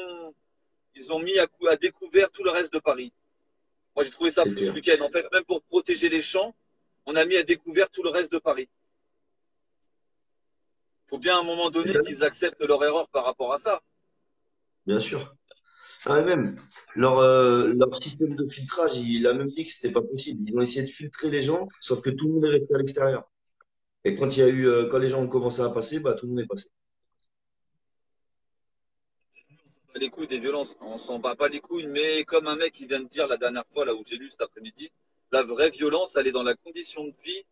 ont mis à découvert tout le reste de Paris. Moi, j'ai trouvé ça C'est fou ce clair. week-end. En fait, même pour protéger les champs, on a mis à découvert tout le reste de Paris. Il faut bien à un moment Et donné t'as vu? qu'ils acceptent leur erreur par rapport à ça. Bien sûr. Ah, et même, leur système de filtrage, il a même dit que c'était pas possible. Ils ont essayé de filtrer les gens, sauf que tout le monde est resté à l'extérieur. Et quand les gens ont commencé à passer, bah, tout le monde est passé. On s'en bat les couilles des violences, on s'en bat pas les couilles, mais comme un mec qui vient de dire la dernière fois, là où j'ai lu cet après-midi, la vraie violence, elle est dans la condition de vie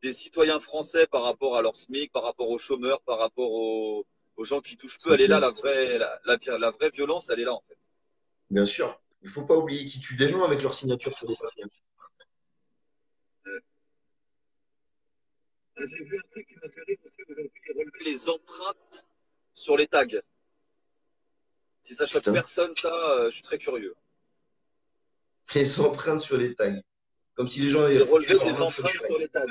des citoyens français par rapport à leur SMIC, par rapport aux chômeurs, par rapport aux gens qui touchent peu. C'est Elle est là, clair. la vraie violence, elle est là, en fait. Bien sûr. Il faut pas oublier qu'ils tuent des gens avec leur signature sur des papiers. J'ai vu un truc qui m'a fait rire aussi aujourd'hui, relever les empreintes sur les tags. Si ça choque Putain. personne, ça, je suis très curieux. Les empreintes sur les tags. Comme si les gens avaient Et foutu relever leur des main sur les empreintes sur les tags.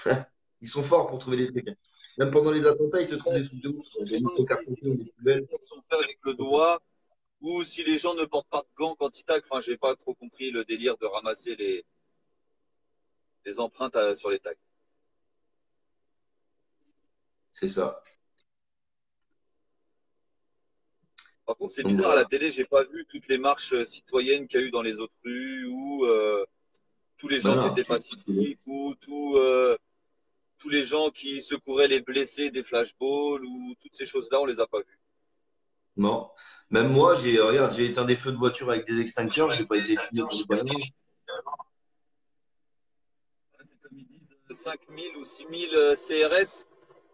tags. Ils sont forts pour trouver des trucs, hein. Même pendant les attentats, ils te trouvent Ouais, des trucs de ouf. je Des sais pas si micro-cartons, des les poubelles. tags sont faits avec le doigt ou si les gens ne portent pas de gants quand ils taguent. Enfin, j'ai pas trop compris le délire de ramasser les empreintes sur les tags. C'est ça. Par contre, c'est Donc bizarre, à la voilà. télé, j'ai pas vu toutes les marches citoyennes qu'il y a eu dans les autres rues où tous les Ben gens qui non. étaient pacifiques ou tous les gens qui secouraient les blessés des flashballs ou toutes ces choses-là, on les a pas vues. Non. Même moi, regarde, j'ai éteint des feux de voiture avec des extincteurs, j'ai pas été filmé pour des gamins. C'est comme ils disent 5000 ou 6000 CRS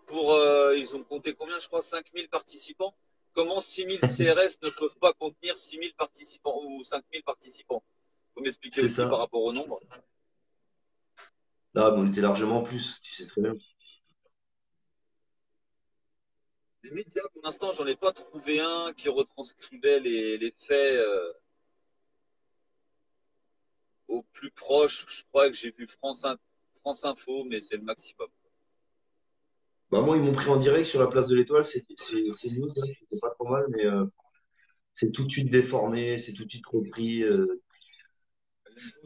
pour, ils ont compté combien, je crois, 5000 participants. Comment 6000 CRS ne peuvent pas contenir 6000 participants ou 5000 participants? Faut m'expliquer C'est aussi par ça. rapport au nombre. Là, mais on était largement plus, tu sais très bien. Les médias, pour l'instant, j'en ai pas trouvé un qui retranscrivait les faits au plus proche. Je crois que j'ai vu France Info, mais c'est le maximum. Bah, moi, ils m'ont pris en direct sur la place de l'Étoile, c'est news, là, c'était pas trop mal, mais c'est tout de suite déformé, c'est tout de suite repris,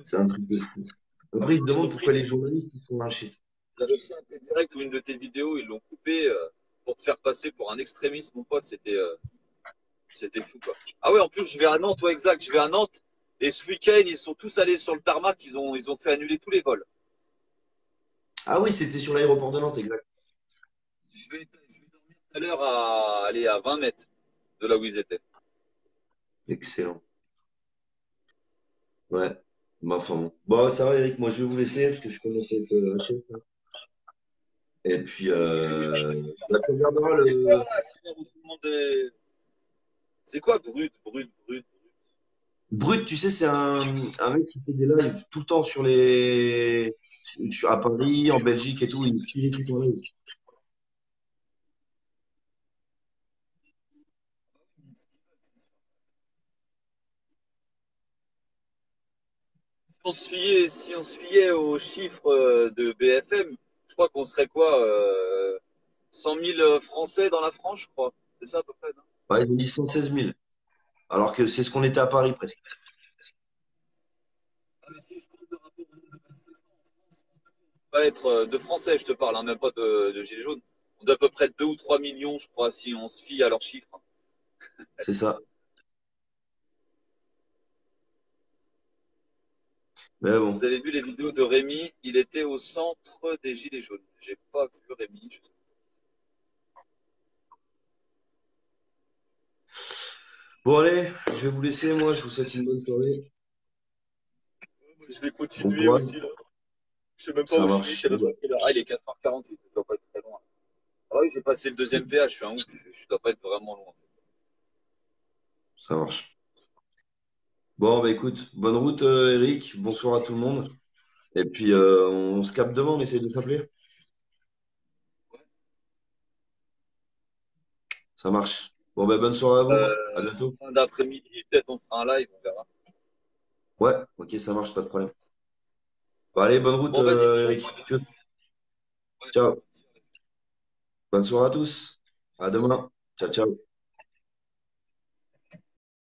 c'est un truc de fou. Après, ils se Ils ont demandent pris, pourquoi les journalistes ils sont lâchés. ils avaient pris un de tes directs ou une de tes vidéos, ils l'ont coupé pour te faire passer pour un extrémiste, mon pote. C'était fou, quoi. Ah ouais, en plus, je vais à Nantes, ouais, exact. Je vais à Nantes. Et ce week-end, ils sont tous allés sur le tarmac. Ils ont fait annuler tous les vols. Ah oui, c'était sur l'aéroport de Nantes, exact. Je vais dormir tout à l'heure à aller à 20 mètres de là où ils étaient. Excellent. Ouais. Bah, enfin bon. Bon, ça va, Eric, moi, je vais vous laisser parce que je commence à être haché, là. Et puis, bah, tu regarderas C'est quoi le. là, cette heure où tout le monde est. C'est quoi brut, brut, brut? Brut, tu sais, c'est un mec qui fait des lives tout le temps sur les. À Paris, en Belgique et tout, il fait des trucs en live. Si on se fiait aux chiffres de BFM, je crois qu'on serait quoi 100 000 Français dans la France, je crois. C'est ça à peu près, non? Ouais, ils ont dit 116 000. Alors que c'est ce qu'on était à Paris presque. Ah, mais si je compte le rapport au nombre de manifestants en France, on va être de Français, je te parle, hein, même pas de Gilets jaunes. On doit à peu près 2 ou 3 millions, je crois, si on se fie à leurs chiffres. C'est ça. Mais Vous bon. avez vu les vidéos de Rémi, il était au centre des Gilets jaunes. J'ai pas vu Rémi. Bon, allez, je vais vous laisser, moi. Je vous souhaite une bonne soirée. Je vais Bon continuer courage. aussi là. Je sais même pas Ça où je suis, je marche. sais Bon, même pas bah, quelle heure. Ah, il est 4h48, je dois pas être très loin. Ah oui, j'ai passé le deuxième péage, je suis un ouf, je dois pas être vraiment loin. ça marche. Bon, bah écoute, bonne route, Eric. Bonsoir à tout le monde. Et puis, on se capte demain, on essaie de s'appeler. Ça marche. Bon, bah bonne soirée à vous. À bientôt. Fin d'après-midi, peut-être on fera un live, on verra. Ouais, ok, ça marche, pas de problème. Bon, allez, bonne route, Bon, vas-y, ciao. Eric. Ciao. Bonne soirée à tous. À demain. Ciao, ciao.